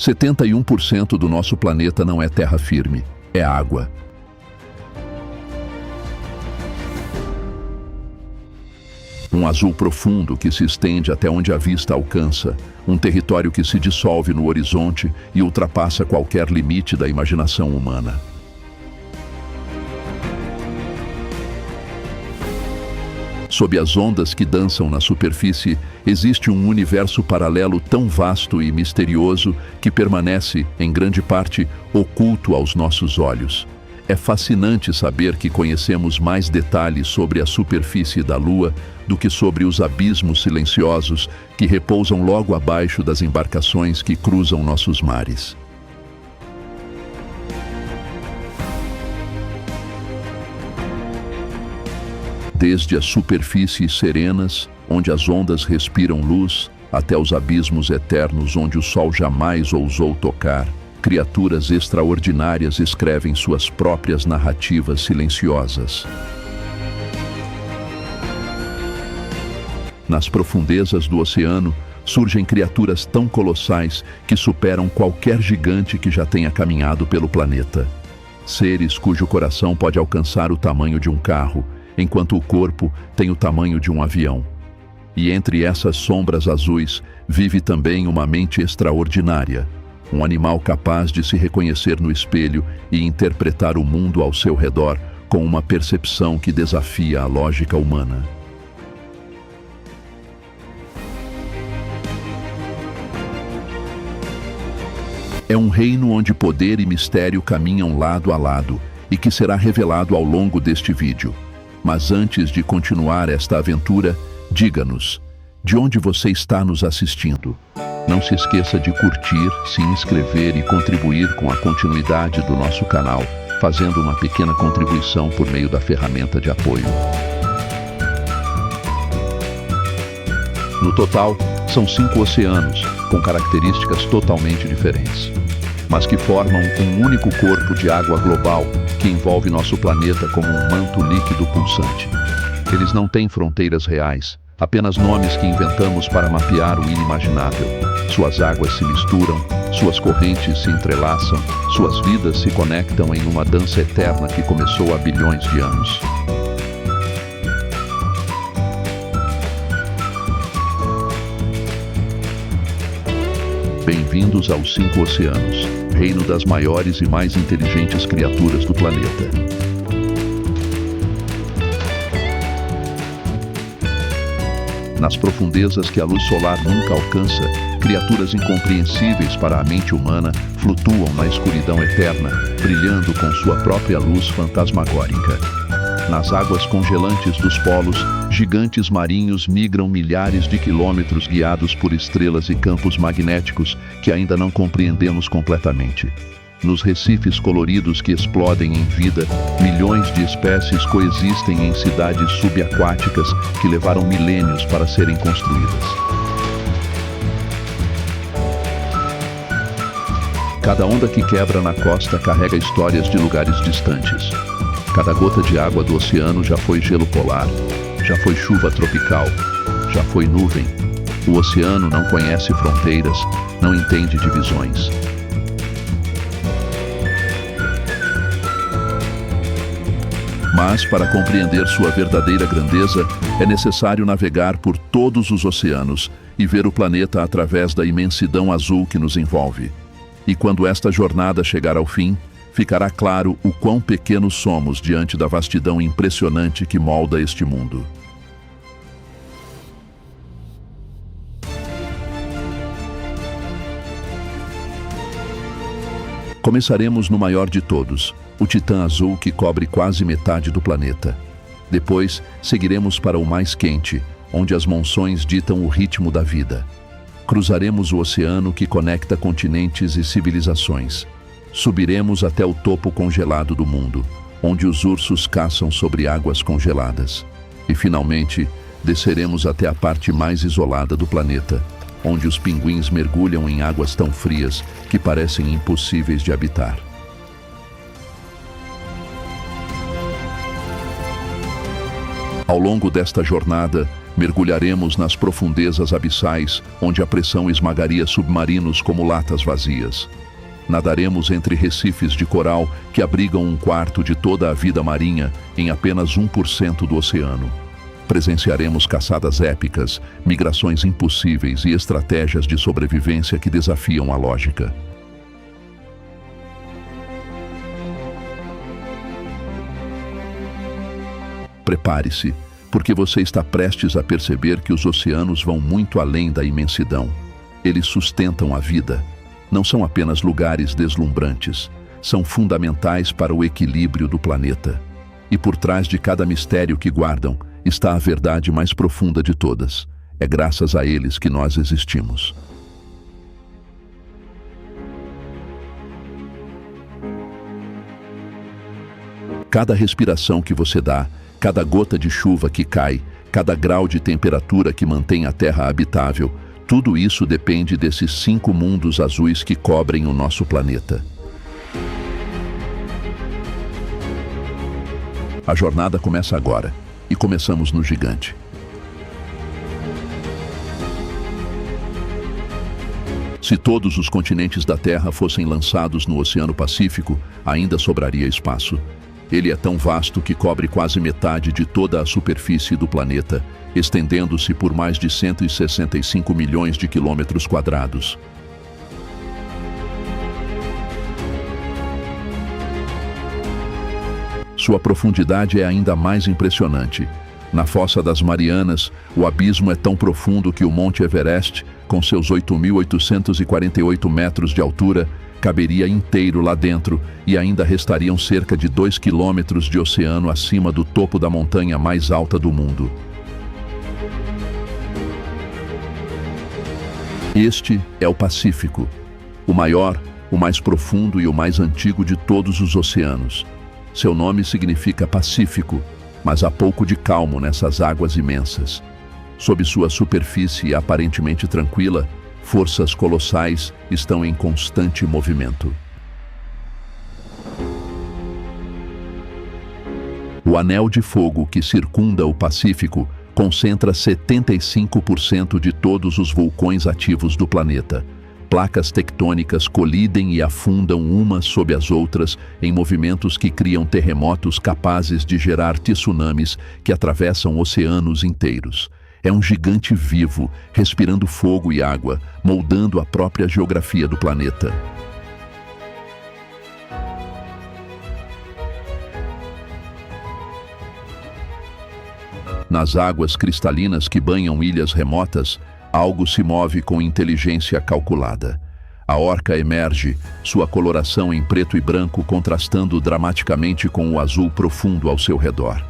71% do nosso planeta não é terra firme, é água. Um azul profundo que se estende até onde a vista alcança, um território que se dissolve no horizonte e ultrapassa qualquer limite da imaginação humana. Sob as ondas que dançam na superfície, existe um universo paralelo tão vasto e misterioso que permanece, em grande parte, oculto aos nossos olhos. É fascinante saber que conhecemos mais detalhes sobre a superfície da Lua do que sobre os abismos silenciosos que repousam logo abaixo das embarcações que cruzam nossos mares. Desde as superfícies serenas, onde as ondas respiram luz, até os abismos eternos onde o sol jamais ousou tocar, criaturas extraordinárias escrevem suas próprias narrativas silenciosas. Nas profundezas do oceano, surgem criaturas tão colossais que superam qualquer gigante que já tenha caminhado pelo planeta. Seres cujo coração pode alcançar o tamanho de um carro, enquanto o corpo tem o tamanho de um avião. E entre essas sombras azuis vive também uma mente extraordinária, um animal capaz de se reconhecer no espelho e interpretar o mundo ao seu redor com uma percepção que desafia a lógica humana. É um reino onde poder e mistério caminham lado a lado e que será revelado ao longo deste vídeo. Mas antes de continuar esta aventura, diga-nos, de onde você está nos assistindo? Não se esqueça de curtir, se inscrever e contribuir com a continuidade do nosso canal, fazendo uma pequena contribuição por meio da ferramenta de apoio. No total, são 5 oceanos, com características totalmente diferentes, mas que formam um único corpo de água global que envolve nosso planeta como um manto líquido pulsante. Eles não têm fronteiras reais, apenas nomes que inventamos para mapear o inimaginável. Suas águas se misturam, suas correntes se entrelaçam, suas vidas se conectam em uma dança eterna que começou há bilhões de anos. Bem-vindos aos 5 oceanos, reino das maiores e mais inteligentes criaturas do planeta. Nas profundezas que a luz solar nunca alcança, criaturas incompreensíveis para a mente humana flutuam na escuridão eterna, brilhando com sua própria luz fantasmagórica. Nas águas congelantes dos polos, gigantes marinhos migram milhares de quilômetros guiados por estrelas e campos magnéticos que ainda não compreendemos completamente. Nos recifes coloridos que explodem em vida, milhões de espécies coexistem em cidades subaquáticas que levaram milênios para serem construídas. Cada onda que quebra na costa carrega histórias de lugares distantes. Cada gota de água do oceano já foi gelo polar, já foi chuva tropical, já foi nuvem. O oceano não conhece fronteiras, não entende divisões. Mas, para compreender sua verdadeira grandeza, é necessário navegar por todos os oceanos e ver o planeta através da imensidão azul que nos envolve. E quando esta jornada chegar ao fim, ficará claro o quão pequenos somos diante da vastidão impressionante que molda este mundo. Começaremos no maior de todos, o Titã Azul que cobre quase metade do planeta. Depois, seguiremos para o mais quente, onde as monções ditam o ritmo da vida. Cruzaremos o oceano que conecta continentes e civilizações. Subiremos até o topo congelado do mundo, onde os ursos caçam sobre águas congeladas. E, finalmente, desceremos até a parte mais isolada do planeta, onde os pinguins mergulham em águas tão frias que parecem impossíveis de habitar. Ao longo desta jornada, mergulharemos nas profundezas abissais, onde a pressão esmagaria submarinos como latas vazias. Nadaremos entre recifes de coral que abrigam 1/4 de toda a vida marinha em apenas 1% do oceano. Presenciaremos caçadas épicas, migrações impossíveis e estratégias de sobrevivência que desafiam a lógica. Prepare-se, porque você está prestes a perceber que os oceanos vão muito além da imensidão. Eles sustentam a vida. Não são apenas lugares deslumbrantes, são fundamentais para o equilíbrio do planeta. E por trás de cada mistério que guardam, está a verdade mais profunda de todas. É graças a eles que nós existimos. Cada respiração que você dá, cada gota de chuva que cai, cada grau de temperatura que mantém a Terra habitável, tudo isso depende desses 5 mundos azuis que cobrem o nosso planeta. A jornada começa agora, e começamos no gigante. Se todos os continentes da Terra fossem lançados no Oceano Pacífico, ainda sobraria espaço. Ele é tão vasto que cobre quase metade de toda a superfície do planeta, estendendo-se por mais de 165 milhões de quilômetros quadrados. Sua profundidade é ainda mais impressionante. Na Fossa das Marianas, o abismo é tão profundo que o Monte Everest, com seus 8.848 metros de altura, caberia inteiro lá dentro e ainda restariam cerca de 2 quilômetros de oceano acima do topo da montanha mais alta do mundo. Este é o Pacífico, o maior, o mais profundo e o mais antigo de todos os oceanos. Seu nome significa Pacífico, mas há pouco de calmo nessas águas imensas. Sob sua superfície aparentemente tranquila, forças colossais estão em constante movimento. O anel de fogo que circunda o Pacífico concentra 75% de todos os vulcões ativos do planeta. Placas tectônicas colidem e afundam umas sob as outras em movimentos que criam terremotos capazes de gerar tsunamis que atravessam oceanos inteiros. É um gigante vivo, respirando fogo e água, moldando a própria geografia do planeta. Nas águas cristalinas que banham ilhas remotas, algo se move com inteligência calculada. A orca emerge, sua coloração em preto e branco contrastando dramaticamente com o azul profundo ao seu redor.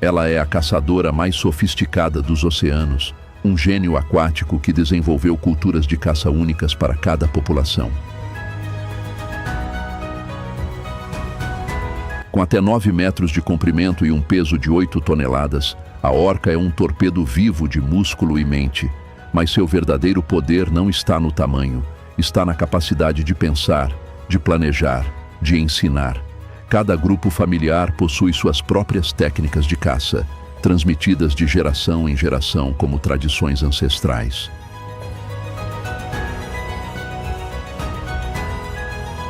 Ela é a caçadora mais sofisticada dos oceanos, um gênio aquático que desenvolveu culturas de caça únicas para cada população. Com até 9 metros de comprimento e um peso de 8 toneladas, a orca é um torpedo vivo de músculo e mente. Mas seu verdadeiro poder não está no tamanho, está na capacidade de pensar, de planejar, de ensinar. Cada grupo familiar possui suas próprias técnicas de caça, transmitidas de geração em geração como tradições ancestrais.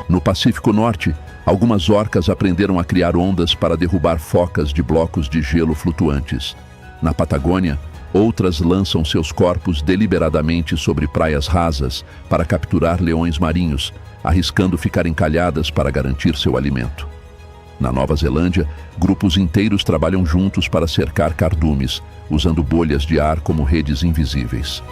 No Pacífico Norte, algumas orcas aprenderam a criar ondas para derrubar focas de blocos de gelo flutuantes. Na Patagônia, outras lançam seus corpos deliberadamente sobre praias rasas para capturar leões marinhos, arriscando ficar encalhadas para garantir seu alimento. Na Nova Zelândia, grupos inteiros trabalham juntos para cercar cardumes, usando bolhas de ar como redes invisíveis.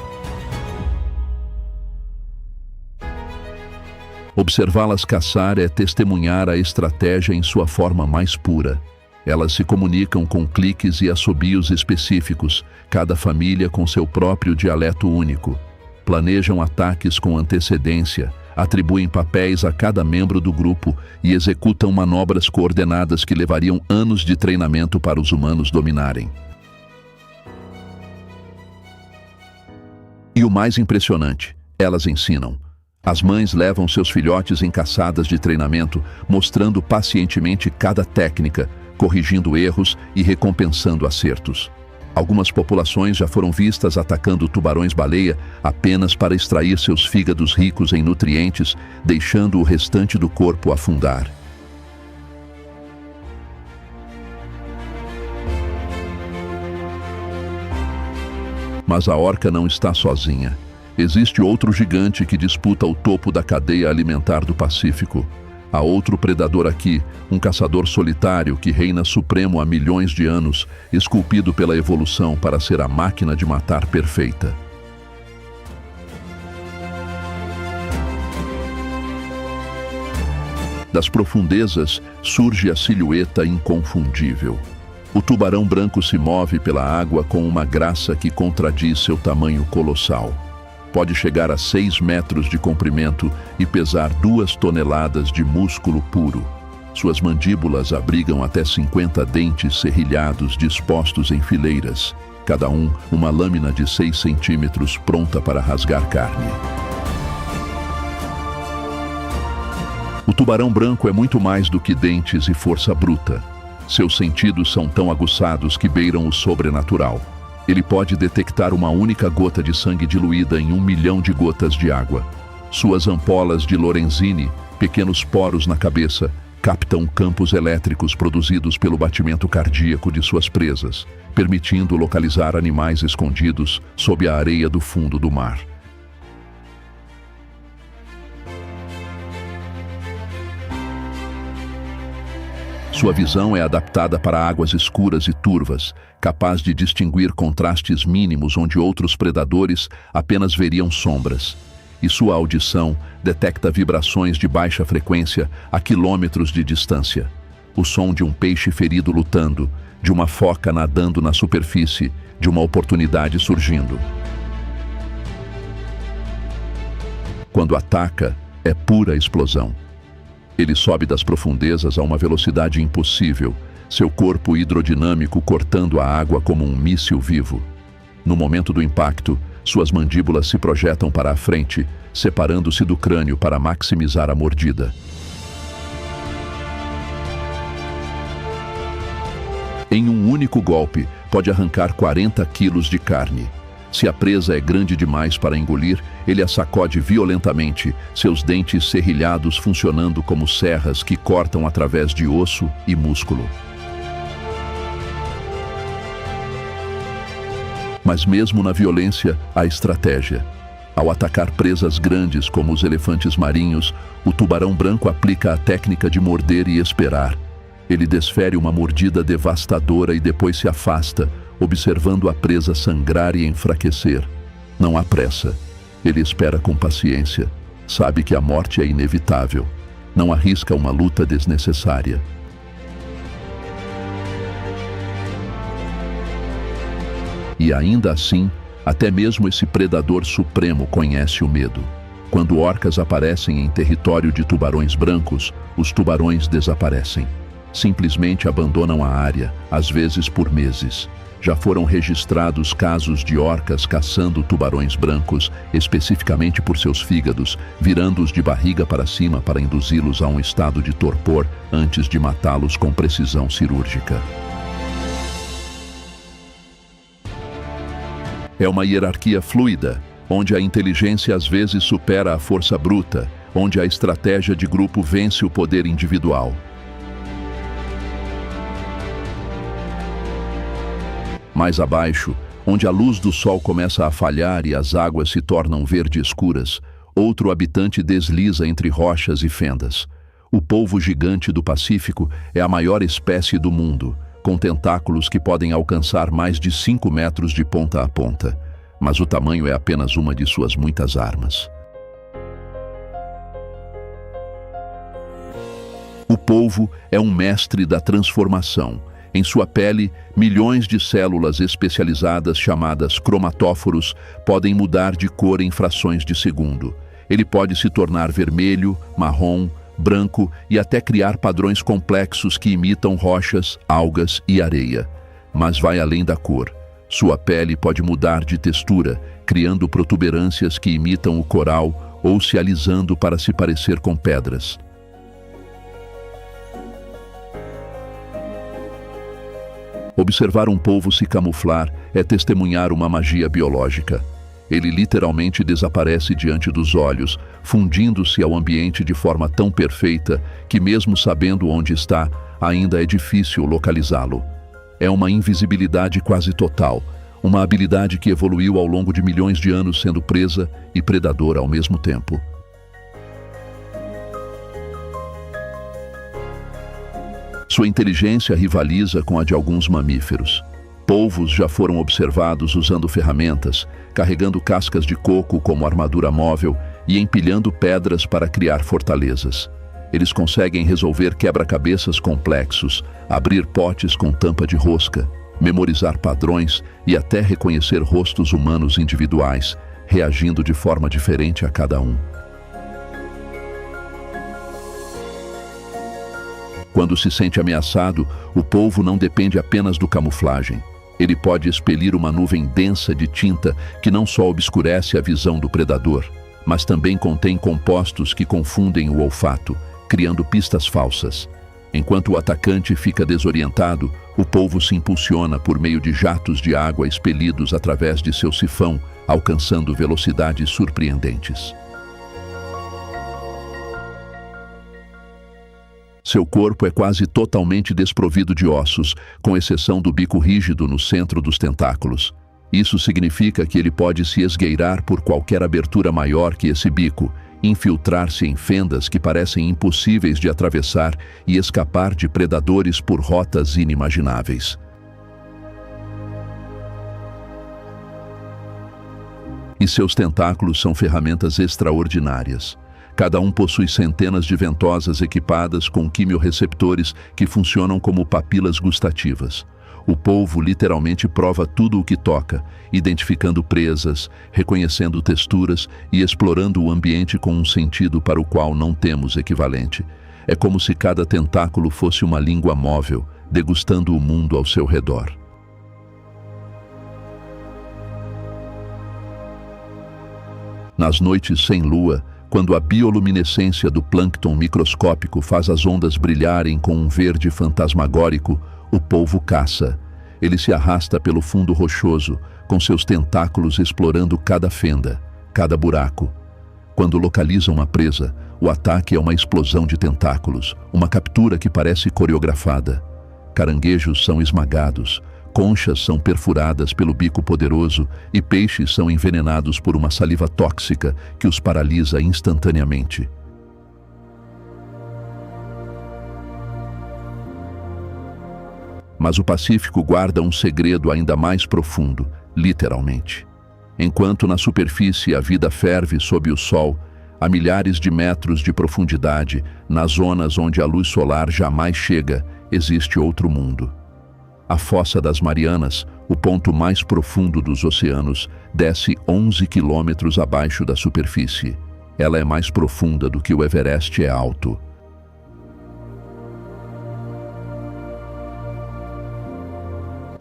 Observá-las caçar é testemunhar a estratégia em sua forma mais pura. Elas se comunicam com cliques e assobios específicos, cada família com seu próprio dialeto único. Planejam ataques com antecedência, atribuem papéis a cada membro do grupo e executam manobras coordenadas que levariam anos de treinamento para os humanos dominarem. E o mais impressionante, elas ensinam. As mães levam seus filhotes em caçadas de treinamento, mostrando pacientemente cada técnica, corrigindo erros e recompensando acertos. Algumas populações já foram vistas atacando tubarões-baleia apenas para extrair seus fígados ricos em nutrientes, deixando o restante do corpo afundar. Mas a orca não está sozinha. Existe outro gigante que disputa o topo da cadeia alimentar do Pacífico. Há outro predador aqui, um caçador solitário que reina supremo há milhões de anos, esculpido pela evolução para ser a máquina de matar perfeita. Das profundezas surge a silhueta inconfundível. O tubarão branco se move pela água com uma graça que contradiz seu tamanho colossal. Pode chegar a 6 metros de comprimento e pesar 2 toneladas de músculo puro. Suas mandíbulas abrigam até 50 dentes serrilhados dispostos em fileiras, cada um uma lâmina de 6 centímetros pronta para rasgar carne. O tubarão branco é muito mais do que dentes e força bruta. Seus sentidos são tão aguçados que beiram o sobrenatural. Ele pode detectar uma única gota de sangue diluída em 1 milhão de gotas de água. Suas ampolas de Lorenzini, pequenos poros na cabeça, captam campos elétricos produzidos pelo batimento cardíaco de suas presas, permitindo localizar animais escondidos sob a areia do fundo do mar. Sua visão é adaptada para águas escuras e turvas, capaz de distinguir contrastes mínimos onde outros predadores apenas veriam sombras. E sua audição detecta vibrações de baixa frequência a quilômetros de distância. O som de um peixe ferido lutando, de uma foca nadando na superfície, de uma oportunidade surgindo. Quando ataca, é pura explosão. Ele sobe das profundezas a uma velocidade impossível, seu corpo hidrodinâmico cortando a água como um míssil vivo. No momento do impacto, suas mandíbulas se projetam para a frente, separando-se do crânio para maximizar a mordida. Em um único golpe, pode arrancar 40 quilos de carne. Se a presa é grande demais para engolir, ele a sacode violentamente, seus dentes serrilhados funcionando como serras que cortam através de osso e músculo. Mas mesmo na violência, há estratégia. Ao atacar presas grandes como os elefantes marinhos, o tubarão branco aplica a técnica de morder e esperar. Ele desfere uma mordida devastadora e depois se afasta, observando a presa sangrar e enfraquecer. Não há pressa. Ele espera com paciência. Sabe que a morte é inevitável. Não arrisca uma luta desnecessária. E ainda assim, até mesmo esse predador supremo conhece o medo. Quando orcas aparecem em território de tubarões brancos, os tubarões desaparecem. Simplesmente abandonam a área, às vezes por meses. Já foram registrados casos de orcas caçando tubarões brancos, especificamente por seus fígados, virando-os de barriga para cima para induzi-los a um estado de torpor antes de matá-los com precisão cirúrgica. É uma hierarquia fluida, onde a inteligência às vezes supera a força bruta, onde a estratégia de grupo vence o poder individual. Mais abaixo, onde a luz do sol começa a falhar e as águas se tornam verde escuras, outro habitante desliza entre rochas e fendas. O polvo gigante do Pacífico é a maior espécie do mundo, com tentáculos que podem alcançar mais de 5 metros de ponta a ponta. Mas o tamanho é apenas uma de suas muitas armas. O polvo é um mestre da transformação. Em sua pele, milhões de células especializadas chamadas cromatóforos podem mudar de cor em frações de segundo. Ele pode se tornar vermelho, marrom, branco e até criar padrões complexos que imitam rochas, algas e areia. Mas vai além da cor. Sua pele pode mudar de textura, criando protuberâncias que imitam o coral ou se alisando para se parecer com pedras. Observar um polvo se camuflar é testemunhar uma magia biológica. Ele literalmente desaparece diante dos olhos, fundindo-se ao ambiente de forma tão perfeita que, mesmo sabendo onde está, ainda é difícil localizá-lo. É uma invisibilidade quase total, uma habilidade que evoluiu ao longo de milhões de anos sendo presa e predadora ao mesmo tempo. Sua inteligência rivaliza com a de alguns mamíferos. Polvos já foram observados usando ferramentas, carregando cascas de coco como armadura móvel e empilhando pedras para criar fortalezas. Eles conseguem resolver quebra-cabeças complexos, abrir potes com tampa de rosca, memorizar padrões e até reconhecer rostos humanos individuais, reagindo de forma diferente a cada um. Quando se sente ameaçado, o polvo não depende apenas do camuflagem. Ele pode expelir uma nuvem densa de tinta que não só obscurece a visão do predador, mas também contém compostos que confundem o olfato, criando pistas falsas. Enquanto o atacante fica desorientado, o polvo se impulsiona por meio de jatos de água expelidos através de seu sifão, alcançando velocidades surpreendentes. Seu corpo é quase totalmente desprovido de ossos, com exceção do bico rígido no centro dos tentáculos. Isso significa que ele pode se esgueirar por qualquer abertura maior que esse bico, infiltrar-se em fendas que parecem impossíveis de atravessar e escapar de predadores por rotas inimagináveis. E seus tentáculos são ferramentas extraordinárias. Cada um possui centenas de ventosas equipadas com quimiorreceptores que funcionam como papilas gustativas. O polvo literalmente prova tudo o que toca, identificando presas, reconhecendo texturas e explorando o ambiente com um sentido para o qual não temos equivalente. É como se cada tentáculo fosse uma língua móvel, degustando o mundo ao seu redor. Nas noites sem lua, quando a bioluminescência do plâncton microscópico faz as ondas brilharem com um verde fantasmagórico, o polvo caça. Ele se arrasta pelo fundo rochoso, com seus tentáculos explorando cada fenda, cada buraco. Quando localiza uma presa, o ataque é uma explosão de tentáculos, uma captura que parece coreografada. Caranguejos são esmagados, conchas são perfuradas pelo bico poderoso e peixes são envenenados por uma saliva tóxica que os paralisa instantaneamente. Mas o Pacífico guarda um segredo ainda mais profundo, literalmente. Enquanto na superfície a vida ferve sob o sol, a milhares de metros de profundidade, nas zonas onde a luz solar jamais chega, existe outro mundo. A Fossa das Marianas, o ponto mais profundo dos oceanos, desce 11 quilômetros abaixo da superfície. Ela é mais profunda do que o Everest é alto.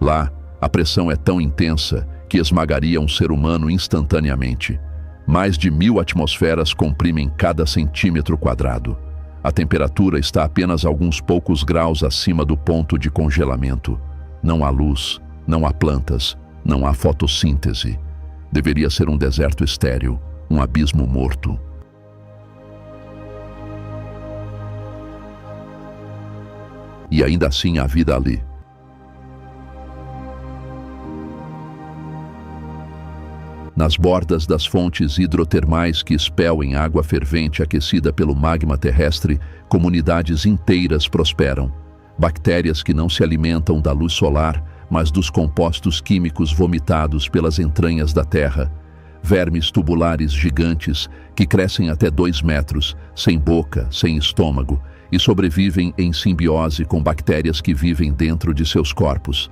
Lá, a pressão é tão intensa que esmagaria um ser humano instantaneamente. Mais de 1000 atmosferas comprimem cada centímetro quadrado. A temperatura está apenas alguns poucos graus acima do ponto de congelamento. Não há luz, não há plantas, não há fotossíntese. Deveria ser um deserto estéril, um abismo morto. E ainda assim há vida ali. Nas bordas das fontes hidrotermais que expelem água fervente aquecida pelo magma terrestre, comunidades inteiras prosperam. Bactérias que não se alimentam da luz solar, mas dos compostos químicos vomitados pelas entranhas da Terra. Vermes tubulares gigantes que crescem até 2 metros, sem boca, sem estômago, e sobrevivem em simbiose com bactérias que vivem dentro de seus corpos.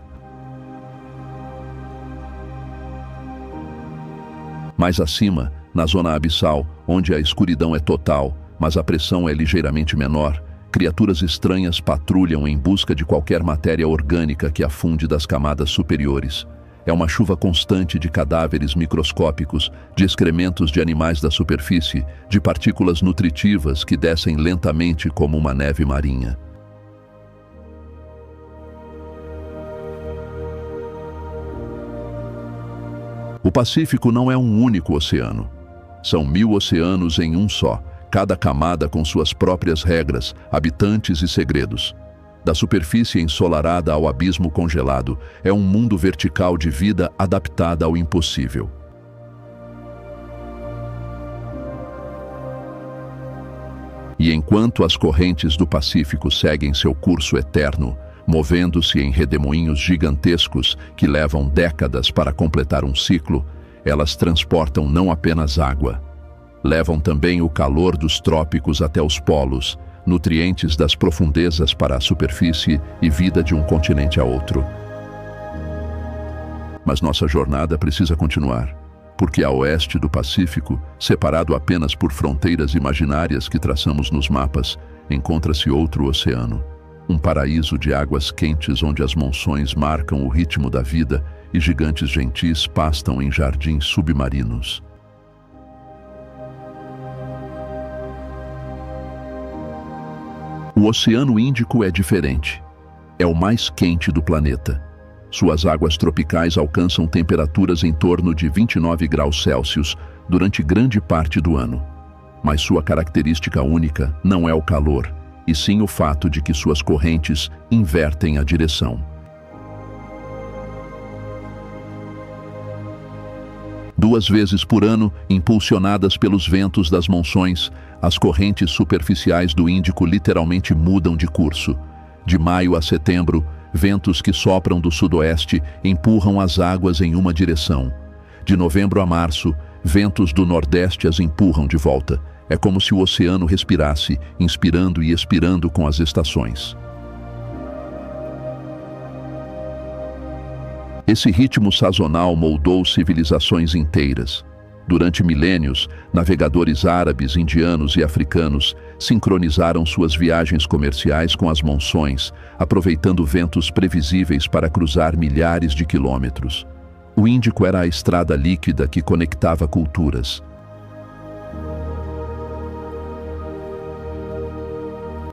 Mais acima, na zona abissal, onde a escuridão é total, mas a pressão é ligeiramente menor, criaturas estranhas patrulham em busca de qualquer matéria orgânica que afunde das camadas superiores. É uma chuva constante de cadáveres microscópicos, de excrementos de animais da superfície, de partículas nutritivas que descem lentamente como uma neve marinha. O Pacífico não é um único oceano. São 1000 oceanos em um só, cada camada com suas próprias regras, habitantes e segredos. Da superfície ensolarada ao abismo congelado, é um mundo vertical de vida adaptada ao impossível. E enquanto as correntes do Pacífico seguem seu curso eterno, movendo-se em redemoinhos gigantescos que levam décadas para completar um ciclo, elas transportam não apenas água. Levam também o calor dos trópicos até os polos, nutrientes das profundezas para a superfície e vida de um continente a outro. Mas nossa jornada precisa continuar, porque a oeste do Pacífico, separado apenas por fronteiras imaginárias que traçamos nos mapas, encontra-se outro oceano. Um paraíso de águas quentes onde as monções marcam o ritmo da vida e gigantes gentis pastam em jardins submarinos. O Oceano Índico é diferente. É o mais quente do planeta. Suas águas tropicais alcançam temperaturas em torno de 29 graus Celsius durante grande parte do ano. Mas sua característica única não é o calor, e sim o fato de que suas correntes invertem a direção. Duas vezes por ano, impulsionadas pelos ventos das monções, as correntes superficiais do Índico literalmente mudam de curso. De maio a setembro, ventos que sopram do sudoeste empurram as águas em uma direção. De novembro a março, ventos do nordeste as empurram de volta. É como se o oceano respirasse, inspirando e expirando com as estações. Esse ritmo sazonal moldou civilizações inteiras. Durante milênios, navegadores árabes, indianos e africanos sincronizaram suas viagens comerciais com as monções, aproveitando ventos previsíveis para cruzar milhares de quilômetros. O Índico era a estrada líquida que conectava culturas.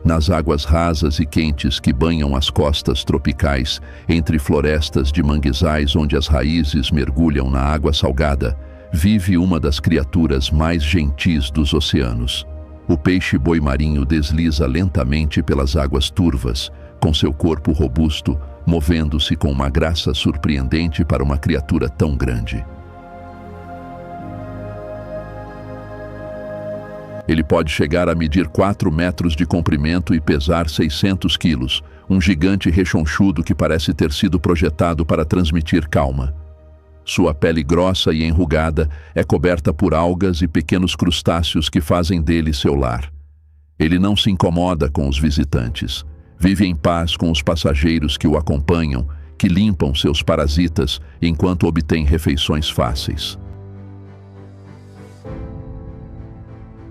Nas águas rasas e quentes que banham as costas tropicais, entre florestas de manguezais onde as raízes mergulham na água salgada, vive uma das criaturas mais gentis dos oceanos. O peixe-boi marinho desliza lentamente pelas águas turvas, com seu corpo robusto, movendo-se com uma graça surpreendente para uma criatura tão grande. Ele pode chegar a medir 4 metros de comprimento e pesar 600 quilos, um gigante rechonchudo que parece ter sido projetado para transmitir calma. Sua pele grossa e enrugada é coberta por algas e pequenos crustáceos que fazem dele seu lar. Ele não se incomoda com os visitantes. Vive em paz com os passageiros que o acompanham, que limpam seus parasitas enquanto obtém refeições fáceis.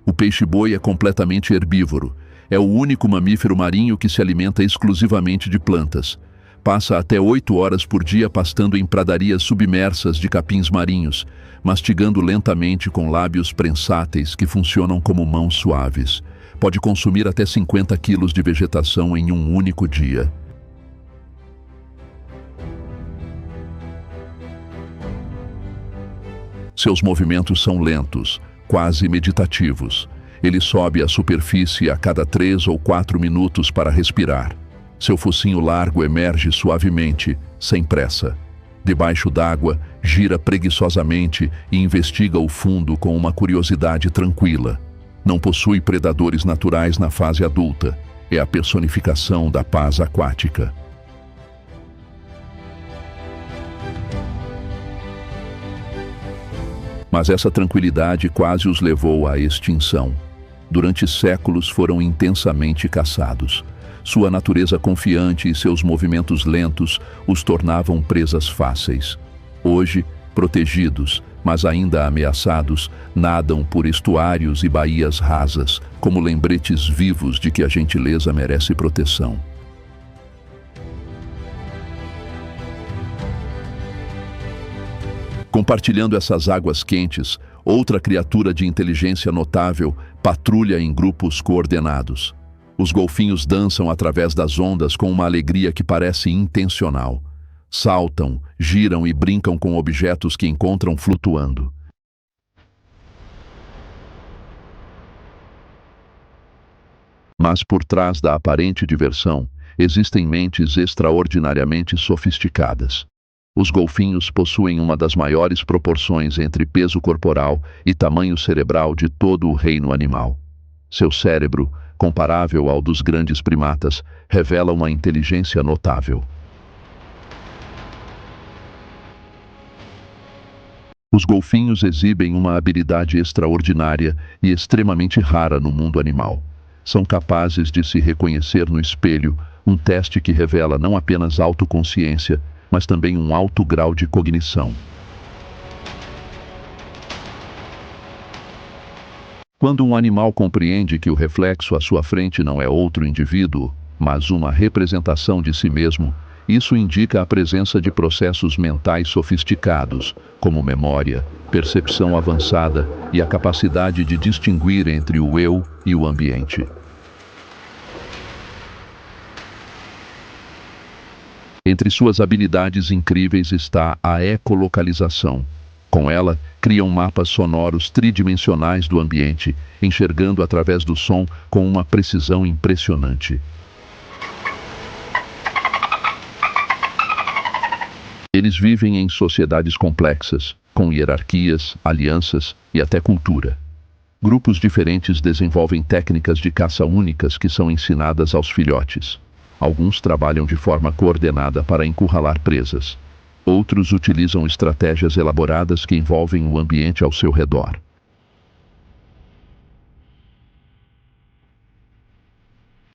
O peixe-boi é completamente herbívoro. É o único mamífero marinho que se alimenta exclusivamente de plantas. Passa até 8 horas por dia pastando em pradarias submersas de capins marinhos, mastigando lentamente com lábios prensáteis que funcionam como mãos suaves. Pode consumir até 50 quilos de vegetação em um único dia. Seus movimentos são lentos, quase meditativos. Ele sobe à superfície a cada 3 ou 4 minutos para respirar. Seu focinho largo emerge suavemente, sem pressa. Debaixo d'água, gira preguiçosamente e investiga o fundo com uma curiosidade tranquila. Não possui predadores naturais na fase adulta. É a personificação da paz aquática. Mas essa tranquilidade quase os levou à extinção. Durante séculos foram intensamente caçados. Sua natureza confiante e seus movimentos lentos os tornavam presas fáceis. Hoje, protegidos, mas ainda ameaçados, nadam por estuários e baías rasas, como lembretes vivos de que a gentileza merece proteção. Compartilhando essas águas quentes, outra criatura de inteligência notável patrulha em grupos coordenados. Os golfinhos dançam através das ondas com uma alegria que parece intencional. Saltam, giram e brincam com objetos que encontram flutuando. Mas por trás da aparente diversão, existem mentes extraordinariamente sofisticadas. Os golfinhos possuem uma das maiores proporções entre peso corporal e tamanho cerebral de todo o reino animal. Seu cérebro, comparável ao dos grandes primatas, revela uma inteligência notável. Os golfinhos exibem uma habilidade extraordinária e extremamente rara no mundo animal. São capazes de se reconhecer no espelho, um teste que revela não apenas autoconsciência, mas também um alto grau de cognição. Quando um animal compreende que o reflexo à sua frente não é outro indivíduo, mas uma representação de si mesmo, isso indica a presença de processos mentais sofisticados, como memória, percepção avançada e a capacidade de distinguir entre o eu e o ambiente. Entre suas habilidades incríveis está a ecolocalização. Com ela, criam mapas sonoros tridimensionais do ambiente, enxergando através do som com uma precisão impressionante. Eles vivem em sociedades complexas, com hierarquias, alianças e até cultura. Grupos diferentes desenvolvem técnicas de caça únicas que são ensinadas aos filhotes. Alguns trabalham de forma coordenada para encurralar presas. Outros utilizam estratégias elaboradas que envolvem o ambiente ao seu redor.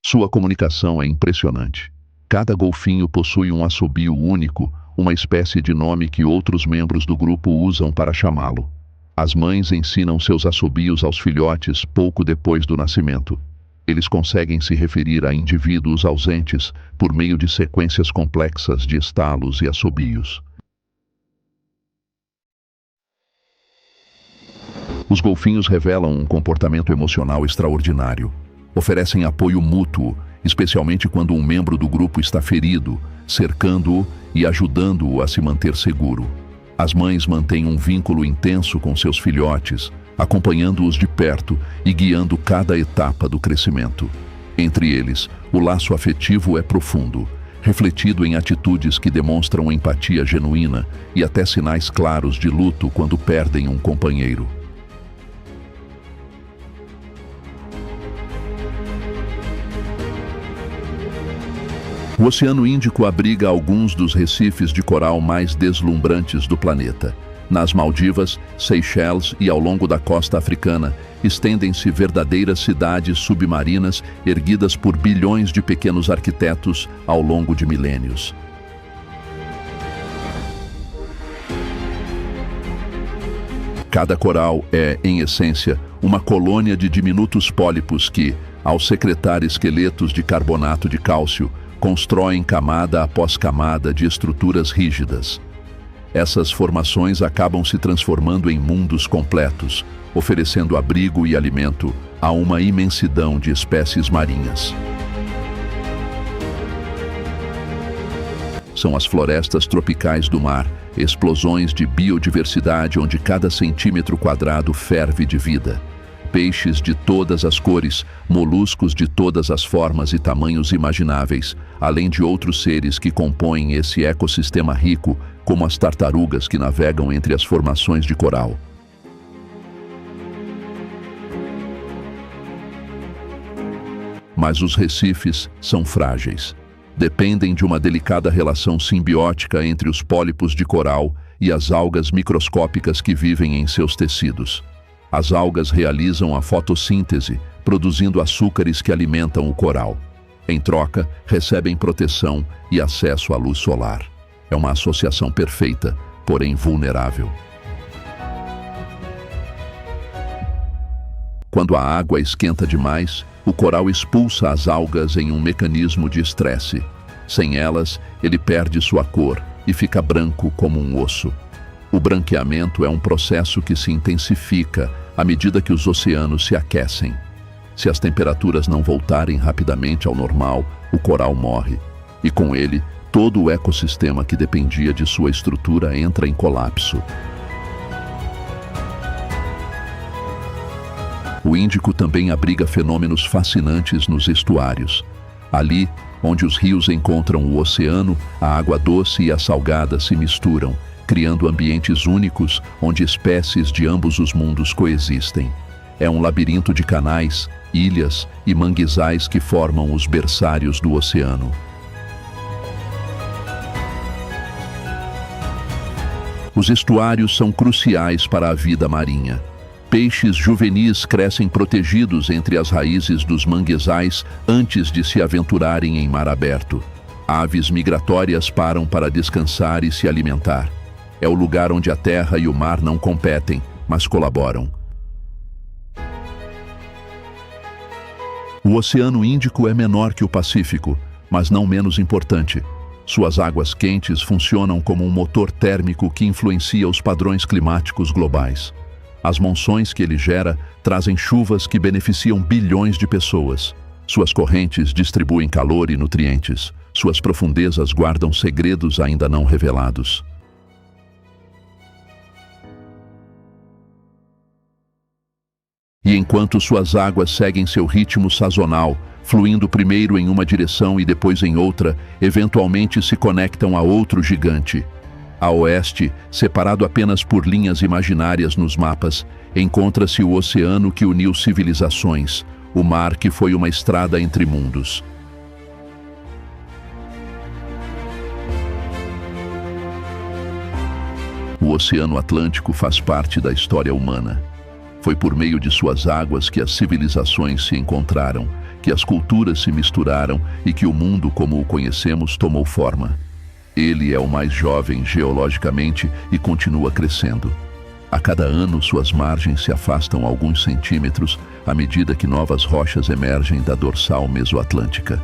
Sua comunicação é impressionante. Cada golfinho possui um assobio único, uma espécie de nome que outros membros do grupo usam para chamá-lo. As mães ensinam seus assobios aos filhotes pouco depois do nascimento. Eles conseguem se referir a indivíduos ausentes por meio de sequências complexas de estalos e assobios. Os golfinhos revelam um comportamento emocional extraordinário. Oferecem apoio mútuo, especialmente quando um membro do grupo está ferido, cercando-o e ajudando-o a se manter seguro. As mães mantêm um vínculo intenso com seus filhotes, acompanhando-os de perto e guiando cada etapa do crescimento. Entre eles, o laço afetivo é profundo, refletido em atitudes que demonstram empatia genuína e até sinais claros de luto quando perdem um companheiro. O Oceano Índico abriga alguns dos recifes de coral mais deslumbrantes do planeta. Nas Maldivas, Seychelles e ao longo da costa africana, estendem-se verdadeiras cidades submarinas erguidas por bilhões de pequenos arquitetos ao longo de milênios. Cada coral é, em essência, uma colônia de diminutos pólipos que, ao secretar esqueletos de carbonato de cálcio, constroem camada após camada de estruturas rígidas. Essas formações acabam se transformando em mundos completos, oferecendo abrigo e alimento a uma imensidão de espécies marinhas. São as florestas tropicais do mar, explosões de biodiversidade onde cada centímetro quadrado ferve de vida. Peixes de todas as cores, moluscos de todas as formas e tamanhos imagináveis, além de outros seres que compõem esse ecossistema rico, como as tartarugas que navegam entre as formações de coral. Mas os recifes são frágeis. Dependem de uma delicada relação simbiótica entre os pólipos de coral e as algas microscópicas que vivem em seus tecidos. As algas realizam a fotossíntese, produzindo açúcares que alimentam o coral. Em troca, recebem proteção e acesso à luz solar. É uma associação perfeita, porém vulnerável. Quando a água esquenta demais, o coral expulsa as algas em um mecanismo de estresse. Sem elas, ele perde sua cor e fica branco como um osso. O branqueamento é um processo que se intensifica à medida que os oceanos se aquecem. Se as temperaturas não voltarem rapidamente ao normal, o coral morre, e com ele, Todo o ecossistema que dependia de sua estrutura entra em colapso. O Índico também abriga fenômenos fascinantes nos estuários. Ali, onde os rios encontram o oceano, a água doce e a salgada se misturam, criando ambientes únicos onde espécies de ambos os mundos coexistem. É um labirinto de canais, ilhas e manguezais que formam os berçários do oceano. Os estuários são cruciais para a vida marinha. Peixes juvenis crescem protegidos entre as raízes dos manguezais antes de se aventurarem em mar aberto. Aves migratórias param para descansar e se alimentar. É o lugar onde a terra e o mar não competem, mas colaboram. O Oceano Índico é menor que o Pacífico, mas não menos importante. Suas águas quentes funcionam como um motor térmico que influencia os padrões climáticos globais. As monções que ele gera trazem chuvas que beneficiam bilhões de pessoas. Suas correntes distribuem calor e nutrientes. Suas profundezas guardam segredos ainda não revelados. E enquanto suas águas seguem seu ritmo sazonal, fluindo primeiro em uma direção e depois em outra, eventualmente se conectam a outro gigante. A oeste, separado apenas por linhas imaginárias nos mapas, encontra-se o oceano que uniu civilizações, o mar que foi uma estrada entre mundos. O Oceano Atlântico faz parte da história humana. Foi por meio de suas águas que as civilizações se encontraram, que as culturas se misturaram e que o mundo como o conhecemos tomou forma. Ele é o mais jovem geologicamente e continua crescendo. A cada ano, suas margens se afastam alguns centímetros à medida que novas rochas emergem da dorsal mesoatlântica.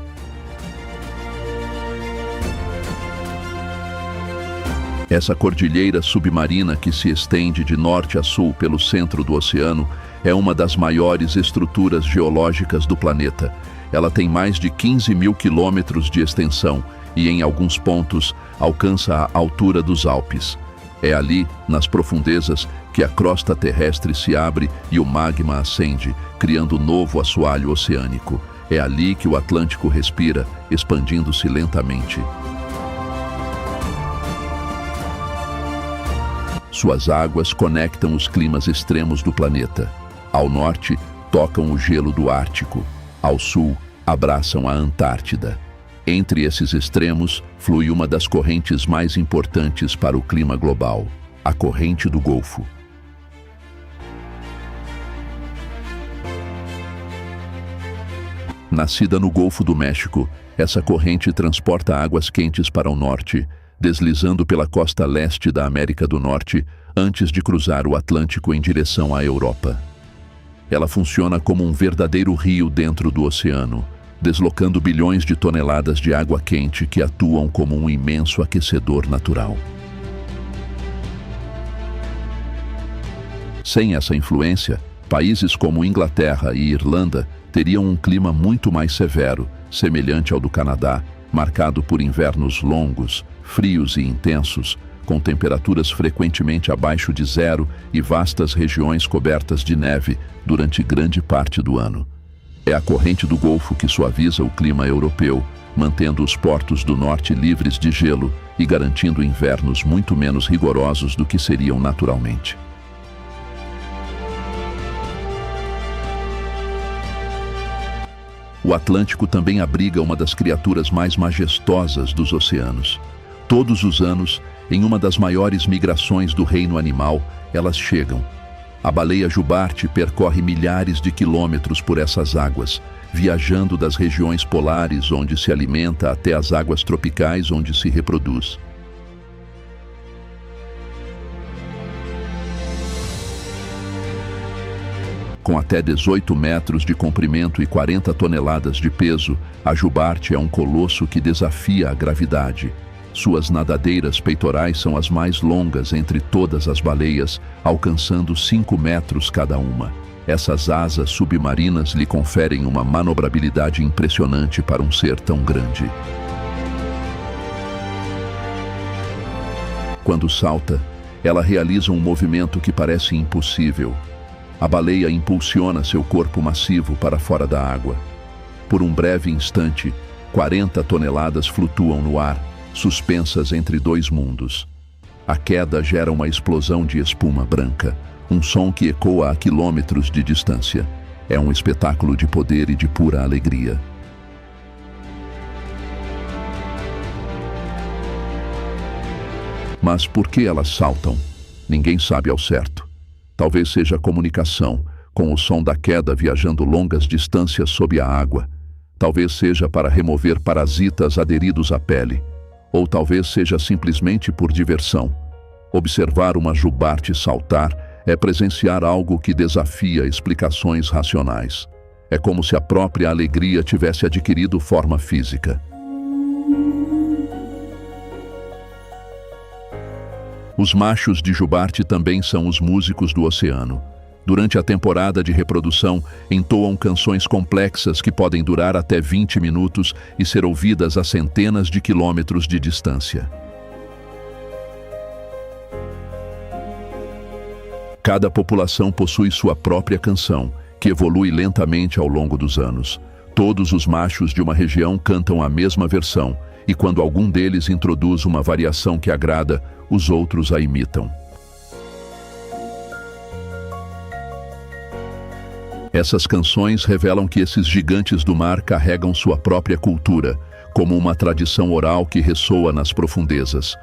Essa cordilheira submarina que se estende de norte a sul pelo centro do oceano é uma das maiores estruturas geológicas do planeta. Ela tem mais de 15 mil quilômetros de extensão e, em alguns pontos, alcança a altura dos Alpes. É ali, nas profundezas, que a crosta terrestre se abre e o magma ascende, criando novo assoalho oceânico. É ali que o Atlântico respira, expandindo-se lentamente. Suas águas conectam os climas extremos do planeta. Ao norte, tocam o gelo do Ártico. Ao sul, abraçam a Antártida. Entre esses extremos, flui uma das correntes mais importantes para o clima global, a corrente do Golfo. Nascida no Golfo do México, essa corrente transporta águas quentes para o norte, deslizando pela costa leste da América do Norte antes de cruzar o Atlântico em direção à Europa. Ela funciona como um verdadeiro rio dentro do oceano, deslocando bilhões de toneladas de água quente que atuam como um imenso aquecedor natural. Sem essa influência, países como Inglaterra e Irlanda teriam um clima muito mais severo, semelhante ao do Canadá, marcado por invernos longos, frios e intensos, com temperaturas frequentemente abaixo de zero e vastas regiões cobertas de neve durante grande parte do ano. É a corrente do Golfo que suaviza o clima europeu, mantendo os portos do norte livres de gelo e garantindo invernos muito menos rigorosos do que seriam naturalmente. O Atlântico também abriga uma das criaturas mais majestosas dos oceanos. Todos os anos, em uma das maiores migrações do reino animal, elas chegam. A baleia jubarte percorre milhares de quilômetros por essas águas, viajando das regiões polares onde se alimenta até as águas tropicais onde se reproduz. Com até 18 metros de comprimento e 40 toneladas de peso, a jubarte é um colosso que desafia a gravidade. Suas nadadeiras peitorais são as mais longas entre todas as baleias, alcançando 5 metros cada uma. Essas asas submarinas lhe conferem uma manobrabilidade impressionante para um ser tão grande. Quando salta, ela realiza um movimento que parece impossível. A baleia impulsiona seu corpo massivo para fora da água. Por um breve instante, 40 toneladas flutuam no ar, suspensas entre dois mundos. A queda gera uma explosão de espuma branca, um som que ecoa a quilômetros de distância. É um espetáculo de poder e de pura alegria. Mas por que elas saltam? Ninguém sabe ao certo. Talvez seja a comunicação, com o som da queda viajando longas distâncias sob a água. Talvez seja para remover parasitas aderidos à pele. Ou talvez seja simplesmente por diversão. Observar uma jubarte saltar é presenciar algo que desafia explicações racionais. É como se a própria alegria tivesse adquirido forma física. Os machos de jubarte também são os músicos do oceano. Durante a temporada de reprodução, entoam canções complexas que podem durar até 20 minutos e ser ouvidas a centenas de quilômetros de distância. Cada população possui sua própria canção, que evolui lentamente ao longo dos anos. Todos os machos de uma região cantam a mesma versão, e quando algum deles introduz uma variação que agrada, os outros a imitam. Essas canções revelam que esses gigantes do mar carregam sua própria cultura, como uma tradição oral que ressoa nas profundezas.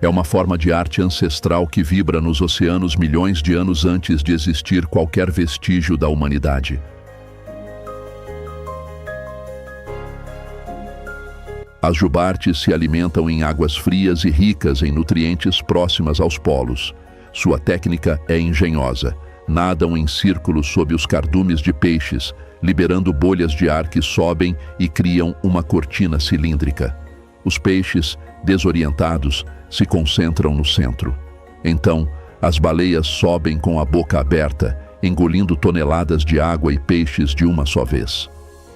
É uma forma de arte ancestral que vibra nos oceanos milhões de anos antes de existir qualquer vestígio da humanidade. As jubartes se alimentam em águas frias e ricas em nutrientes próximas aos polos. Sua técnica é engenhosa. Nadam em círculos sob os cardumes de peixes, liberando bolhas de ar que sobem e criam uma cortina cilíndrica. Os peixes, desorientados, se concentram no centro. Então, as baleias sobem com a boca aberta, engolindo toneladas de água e peixes de uma só vez.